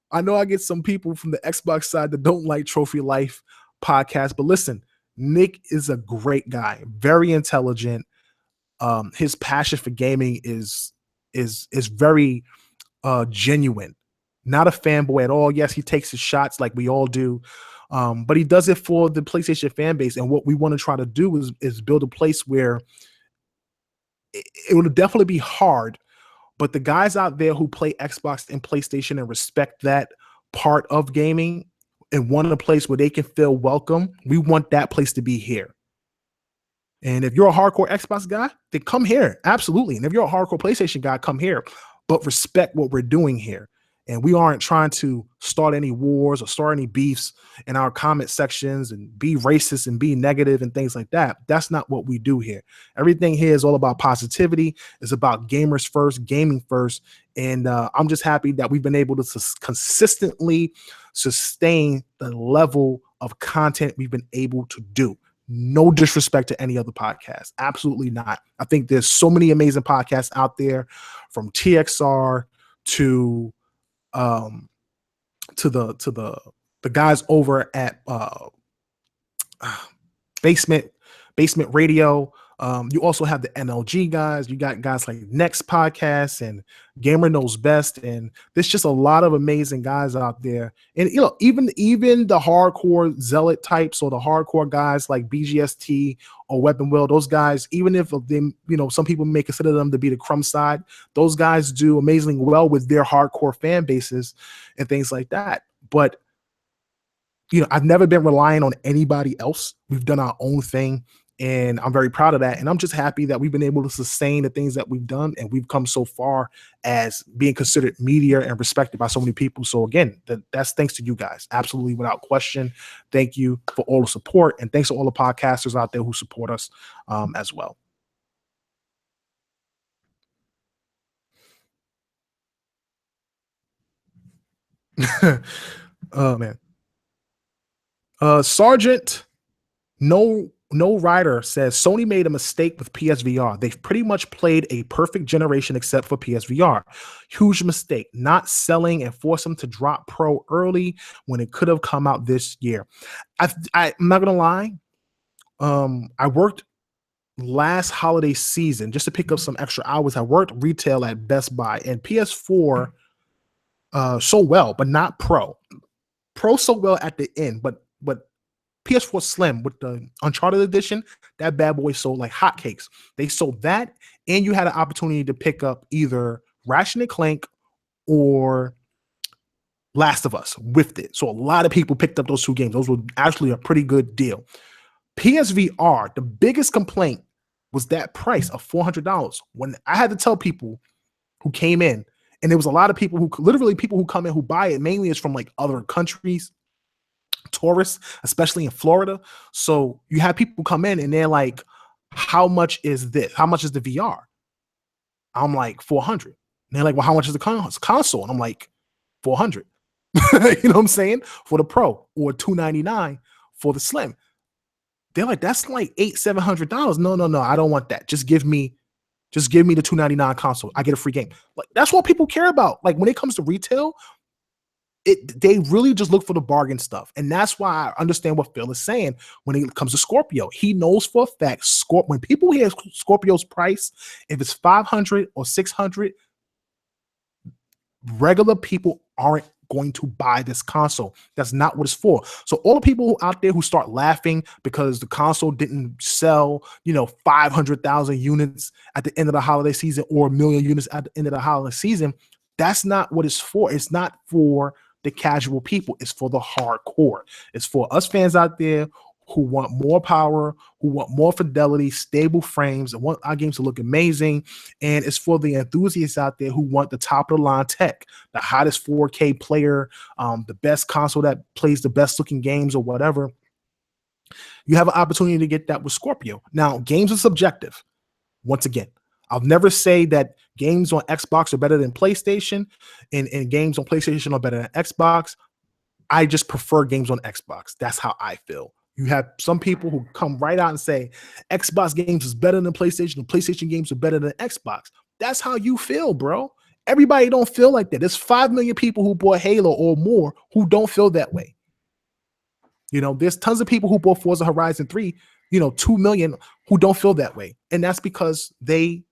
I know I get some people from the Xbox side that don't like Trophy Life podcast, but listen, Nick is a great guy, very intelligent. His passion for gaming is very genuine. Not a fanboy at all. Yes, he takes his shots like we all do, but he does it for the PlayStation fan base. And what we want to try to do is build a place where it will definitely be hard, but the guys out there who play Xbox and PlayStation and respect that part of gaming and want a place where they can feel welcome, we want that place to be here. And if you're a hardcore Xbox guy, then come here. Absolutely. And if you're a hardcore PlayStation guy, come here. But respect what we're doing here. And we aren't trying to start any wars or start any beefs in our comment sections and be racist and be negative and things like that. That's not what we do here. Everything here is all about positivity. It's about gamers first, gaming first. And I'm just happy that we've been able to consistently sustain the level of content we've been able to do. No disrespect to any other podcast. Absolutely not. I think there's so many amazing podcasts out there, from TXR to the guys over at Basement Radio. You also have the MLG guys. You got guys like Next Podcast and Gamer Knows Best, and there's just a lot of amazing guys out there. And you know, even the hardcore zealot types or the hardcore guys like BGST or Weapon Will, those guys, even if they, some people may consider them to be the crumb side, those guys do amazingly well with their hardcore fan bases and things like that. But I've never been relying on anybody else. We've done our own thing, and I'm very proud of that. And I'm just happy that we've been able to sustain the things that we've done, and we've come so far as being considered media and respected by so many people. So again, that's thanks to you guys. Absolutely, without question. Thank you for all the support, and thanks to all the podcasters out there who support us as well. Oh man. Sergeant No Rider says Sony made a mistake with PSVR. They've pretty much played a perfect generation except for PSVR. Huge mistake, not selling and force them to drop Pro early when it could have come out this year. I'm not gonna lie. I worked last holiday season just to pick up some extra hours. I worked retail at Best Buy, and PS4 so well, but not Pro. Pro so well at the end, but PS4 Slim with the Uncharted edition, that bad boy sold like hotcakes. They sold that, and you had an opportunity to pick up either Ratchet and Clank or Last of Us with it. So a lot of people picked up those 2 games. Those were actually a pretty good deal. PSVR, the biggest complaint was that price of $400. When I had to tell people who came in, and there was a lot of people who literally people who come in who buy it mainly is from like other countries, tourists, especially in Florida. So you have people come in and they're like, how much is this? How much is the VR? I'm like 400. And they're like, well, how much is the console? And I'm like 400. You know what I'm saying? For the Pro, or $299 for the Slim. They're like, that's like $700. No. I don't want that. Just give me the $299 console. I get a free game. Like, that's what people care about. Like, when it comes to retail, they really just look for the bargain stuff. And that's why I understand what Phil is saying when it comes to Scorpio. He knows for a fact, when people hear Scorpio's price, if it's 500 or 600, regular people aren't going to buy this console. That's not what it's for. So all the people out there who start laughing because the console didn't sell, 500,000 units at the end of the holiday season or 1 million units at the end of the holiday season, that's not what it's for. It's not for the casual people. It's for the hardcore. It's for us fans out there who want more power, who want more fidelity, stable frames, and want our games to look amazing. And it's for the enthusiasts out there who want the top of the line tech, the hottest 4K player, the best console that plays the best looking games or whatever. You have an opportunity to get that with Scorpio. Now, games are subjective. Once again, I'll never say that games on Xbox are better than PlayStation and games on PlayStation are better than Xbox. I just prefer games on Xbox. That's how I feel. You have some people who come right out and say Xbox games is better than PlayStation and PlayStation games are better than Xbox. That's how you feel, bro. Everybody don't feel like that. There's 5 million people who bought Halo or more who don't feel that way. There's tons of people who bought Forza Horizon 3, 2 million who don't feel that way. And that's because they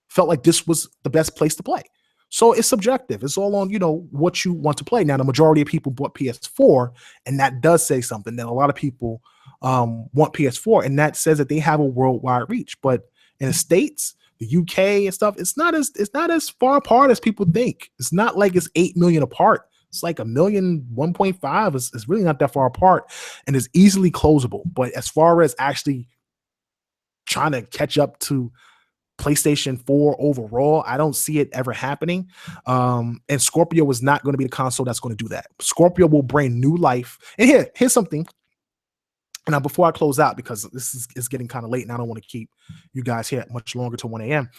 felt like this was the best place to play. So it's subjective. It's all on, what you want to play. Now, the majority of people bought PS4, and that does say something that a lot of people want PS4, and that says that they have a worldwide reach. But in the States, the UK and stuff, it's not as far apart as people think. It's not like it's 8 million apart. It's like 1 million, 1.5. It's really not that far apart, and it's easily closable. But as far as actually trying to catch up to PlayStation 4 overall, I don't see it ever happening. And Scorpio is not going to be the console that's going to do that. Scorpio will bring new life. And here's something. And now, before I close out, because this is getting kind of late and I don't want to keep you guys here much longer till 1 a.m.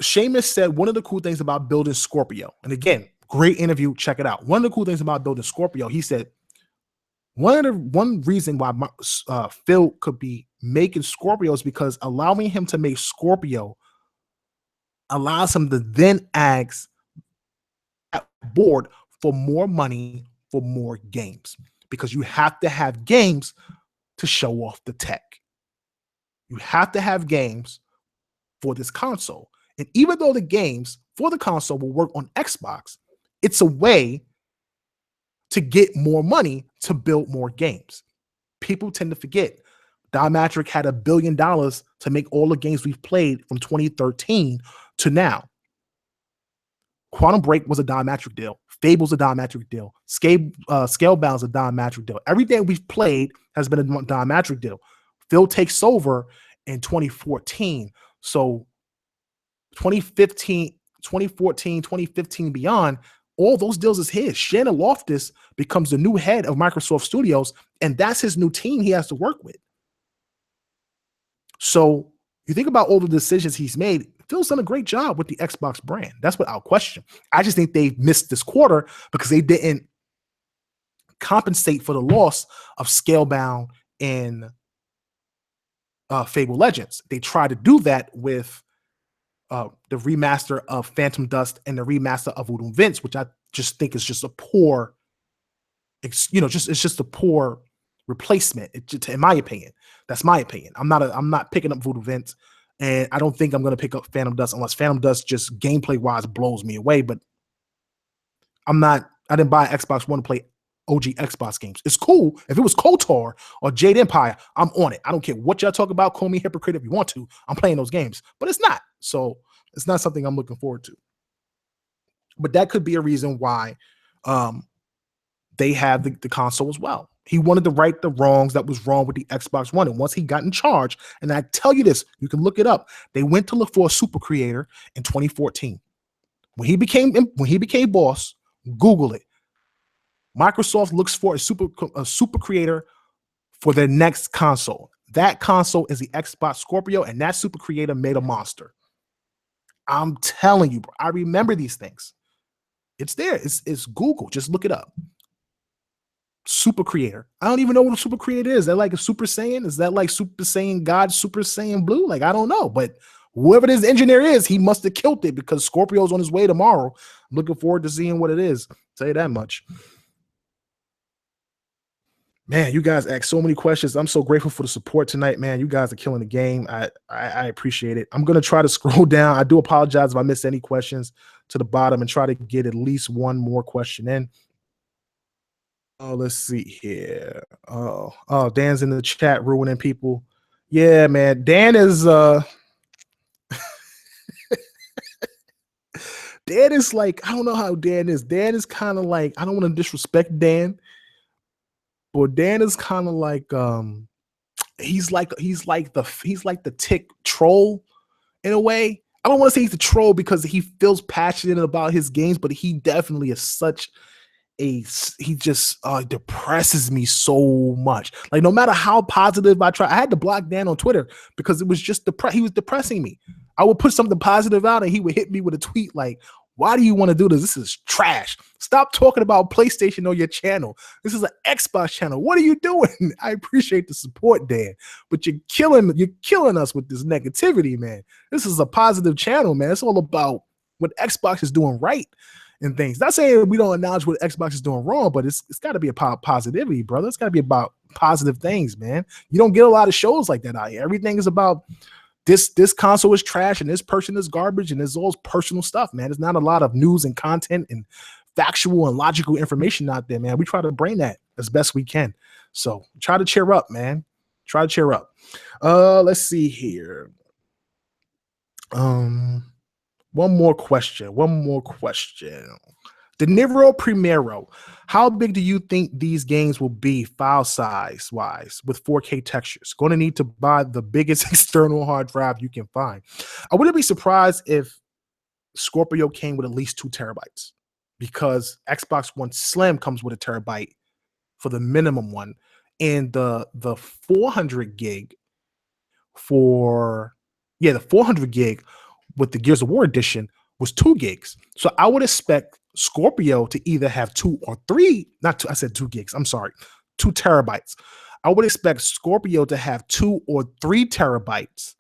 Seamus said one of the cool things about building Scorpio, and again, great interview, check it out. One of the cool things about building Scorpio, he said, one reason why Phil could be making Scorpio is because allowing him to make Scorpio allows him to then ask that board for more money for more games, because you have to have games to show off the tech. You have to have games for this console. And even though the games for the console will work on Xbox, it's a way to get more money to build more games. People tend to forget Diamatric had $1 billion to make all the games we've played from 2013 to now. Quantum Break was a Diamatric deal. Fable's a Diamatric deal. Scalebound's a Diamatric deal. Everything we've played has been a Diamatric deal. Phil takes over in 2014. So 2014, 2015 beyond, all those deals is his. Shannon Loftus becomes the new head of Microsoft Studios, and that's his new team he has to work with. So you think about all the decisions he's made, Phil's done a great job with the Xbox brand. That's without question. I just think they missed this quarter because they didn't compensate for the loss of Scalebound and Fable Legends. They tried to do that with the remaster of Phantom Dust and the remaster of Voodoo Vince, which I just think is just a poor, it's just a poor replacement. In my opinion, that's my opinion. I'm not picking up Voodoo Vince, and I don't think I'm going to pick up Phantom Dust unless Phantom Dust just gameplay wise blows me away. But I didn't buy Xbox One to play OG Xbox games. It's cool. If it was KOTOR or Jade Empire, I'm on it. I don't care what y'all talk about. Call me hypocrite if you want to. I'm playing those games, but it's not. So it's not something I'm looking forward to. But that could be a reason why They have the console as well. He wanted to right the wrongs that was wrong with the Xbox One. And once he got in charge, and I tell you this, you can look it up. They went to look for a super creator in 2014. When he became boss, Google it. Microsoft looks for a super creator for their next console. That console is the Xbox Scorpio, and that super creator made a monster. I'm telling you, bro. I remember these things. It's there. It's Google. Just look it up. Super creator. I don't even know what a super creator is. Is that like a Super Saiyan? Is that like Super Saiyan God, Super Saiyan Blue? Like, I don't know. But whoever this engineer is, he must have killed it because Scorpio's on his way tomorrow. I'm looking forward to seeing what it is. I'll tell you that much. Man, you guys asked so many questions. I'm so grateful for the support tonight, man. You guys are killing the game. I appreciate it. I'm gonna try to scroll down. I do apologize if I missed any questions to the bottom and try to get at least one more question in. Oh, let's see here. Oh, Dan's in the chat ruining people. Yeah, man. Dan is Dan is like, I don't know how Dan is. Dan is kind of like, I don't want to disrespect Dan, but Dan is kind of like he's like the tick troll in a way. I don't want to say he's a troll because he feels passionate about his games, but he definitely is such he just depresses me so much. Like, no matter how positive I try, I had to block Dan on Twitter because it was just he was depressing me. I would put something positive out and he would hit me with a tweet like, why do you want to do this? This is trash. Stop talking about PlayStation on your channel. This is an Xbox channel. What are you doing? I appreciate the support, Dan, but you're killing us with this negativity, man. This is a positive channel, man. It's all about what Xbox is doing right and things. Not saying we don't acknowledge what Xbox is doing wrong, but it's got to be about positivity, brother. It's got to be about positive things, man. You don't get a lot of shows like that out here. Everything is about this console is trash and this person is garbage and it's all personal stuff, man. There's not a lot of news and content and factual and logical information out there, man. We try to bring that as best we can. So try to cheer up, man. Try to cheer up. Let's see here. One more question. De Niro Primero. How big do you think these games will be file size wise with 4K textures? Going to need to buy the biggest external hard drive you can find. I wouldn't be surprised if Scorpio came with at least 2 terabytes because Xbox One Slim comes with a terabyte for the minimum one. And the 400 gig the 400 gig with the Gears of War edition was 2 gigs. So I would expect Scorpio to either have 2 or 3, not 2, I said 2 gigs. I'm sorry, 2 terabytes. I would expect Scorpio to have 2 or 3 terabytes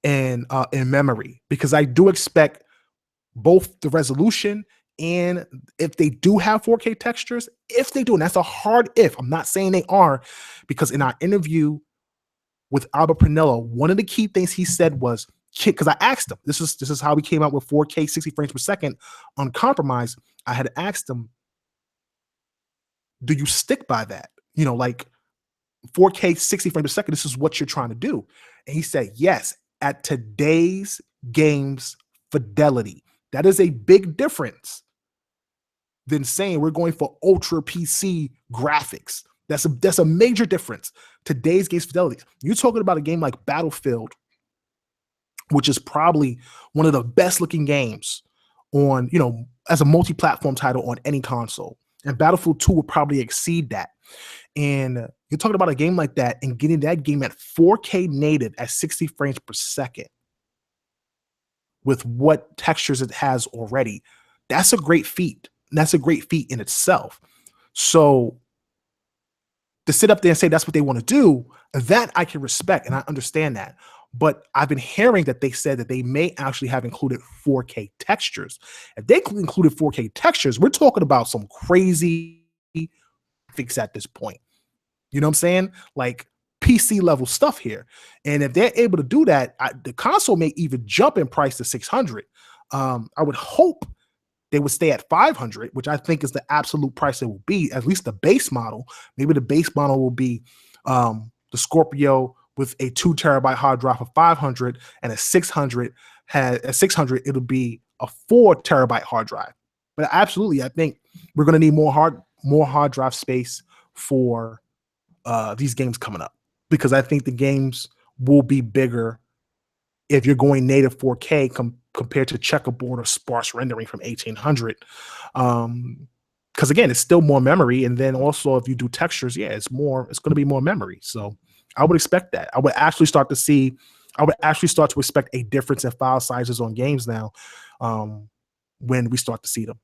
in memory because I do expect both the resolution and if they do have 4K textures, if they do, and that's a hard if, I'm not saying they are, because in our interview with Albert Pernello, one of the key things he said was, because I asked him, this is how we came out with 4K 60 frames per second on Compromise. I had asked him, do you stick by that? You know, like 4K 60 frames per second, this is what you're trying to do. And he said, yes, at today's games fidelity. That is a big difference than saying we're going for ultra PC graphics. That's a major difference. Today's games fidelity. You're talking about a game like Battlefield, which is probably one of the best looking games on, as a multi-platform title on any console. And Battlefield 2 will probably exceed that. And you're talking about a game like that and getting that game at 4K native at 60 frames per second with what textures it has already. That's a great feat. And that's a great feat in itself. So to sit up there and say that's what they want to do, that I can respect and I understand that. But I've been hearing that they said that they may actually have included 4K textures. If they included 4K textures, we're talking about some crazy graphics at this point. You know what I'm saying? Like PC level stuff here. And if they're able to do that, the console may even jump in price to 600. I would hope they would stay at 500, which I think is the absolute price it will be, at least the base model. Maybe the base model will be the Scorpio with a 2 terabyte hard drive for 500 and a 600 it'll be a 4 terabyte hard drive. But absolutely, I think we're going to need more hard drive space for these games coming up, because I think the games will be bigger if you're going native 4K compared to checkerboard or sparse rendering from 1800. Because again, it's still more memory, and then also if you do textures, yeah, it's going to be more memory. So I would expect that. I would actually start to expect a difference in file sizes on games now, when we start to see them.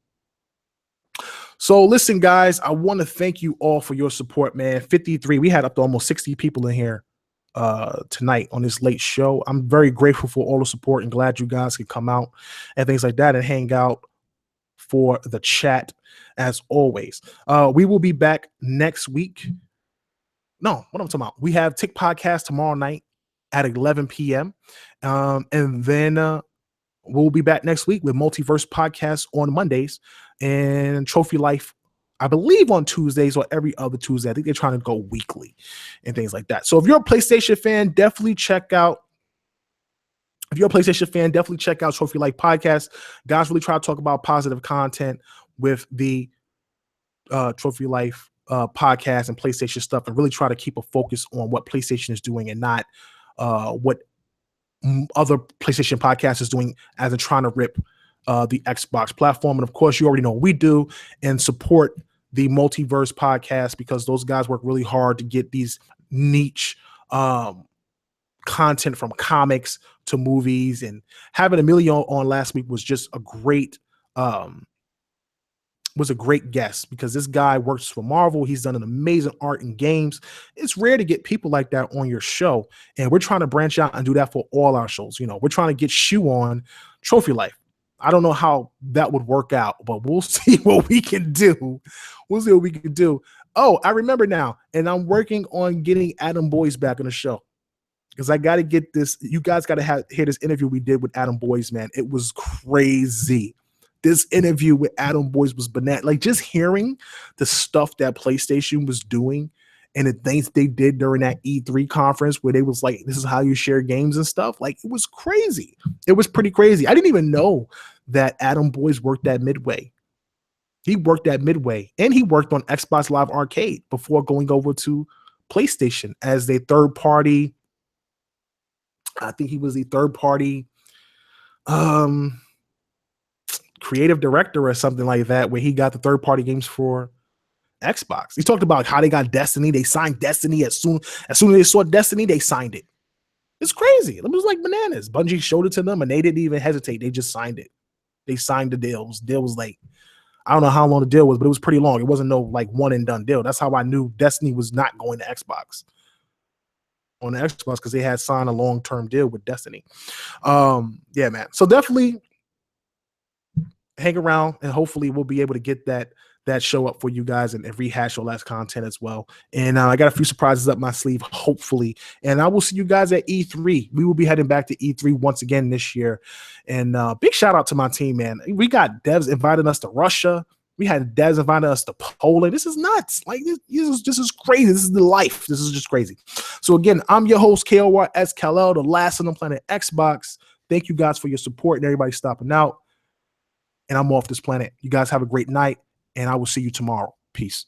So listen, guys, I want to thank you all for your support, man. 53, we had up to almost 60 people in here tonight on this late show. I'm very grateful for all the support and glad you guys could come out and things like that and hang out for the chat as always. We will be back next week. No, what I'm talking about. We have Tick Podcast tomorrow night at 11 p.m. And then we'll be back next week with Multiverse Podcast on Mondays and Trophy Life, I believe, on Tuesdays or every other Tuesday. I think they're trying to go weekly and things like that. So if you're a PlayStation fan, definitely check out Trophy Life Podcast. Guys really try to talk about positive content with the Trophy Life podcast and PlayStation stuff, and really try to keep a focus on what PlayStation is doing and not what other PlayStation podcasts is doing as they're trying to rip the Xbox platform. And of course, you already know what we do, and support the Multiverse Podcast, because those guys work really hard to get these niche content from comics to movies. And having Emilio on last week was just a great guest, because this guy works for Marvel. He's done an amazing art in games. It's rare to get people like that on your show, and we're trying to branch out and do that for all our shows. We're trying to get Shu on Trophy Life. I don't know how that would work out, but we'll see what we can do. Oh, I remember now, and I'm working on getting Adam Boyce back on the show, because I got to get this. You guys got to hear this interview we did with Adam Boyce, man. It was crazy. This interview with Adam Boyce was bananas. Like, just hearing the stuff that PlayStation was doing and the things they did during that E3 conference, where they was like, this is how you share games and stuff. Like, it was crazy. It was pretty crazy. I didn't even know that Adam Boyce worked at Midway. He worked at Midway, and he worked on Xbox Live Arcade before going over to PlayStation as their third party. I think he was the third party creative director or something like that, where he got the third party games for Xbox. He talked about how they got Destiny. They signed Destiny as soon as they saw Destiny, they signed it. It's crazy. It was like bananas. Bungie showed it to them, and they didn't even hesitate. They just signed it. They signed the deal. The deal was like, I don't know how long the deal was, but it was pretty long. It wasn't no like one and done deal. That's how I knew Destiny was not going to Xbox. On the Xbox, because they had signed a long-term deal with Destiny. Yeah, man. So definitely hang around, and hopefully we'll be able to get that show up for you guys and rehash all that content as well. And I got a few surprises up my sleeve, hopefully. And I will see you guys at E3. We will be heading back to E3 once again this year. And big shout out to my team, man. We got devs inviting us to Russia. We had devs inviting us to Poland. This is nuts. Like, this is crazy. This is the life. This is just crazy. So again, I'm your host, KORS Kal-El, the last on the planet Xbox. Thank you guys for your support and everybody stopping out. And I'm off this planet. You guys have a great night, and I will see you tomorrow. Peace.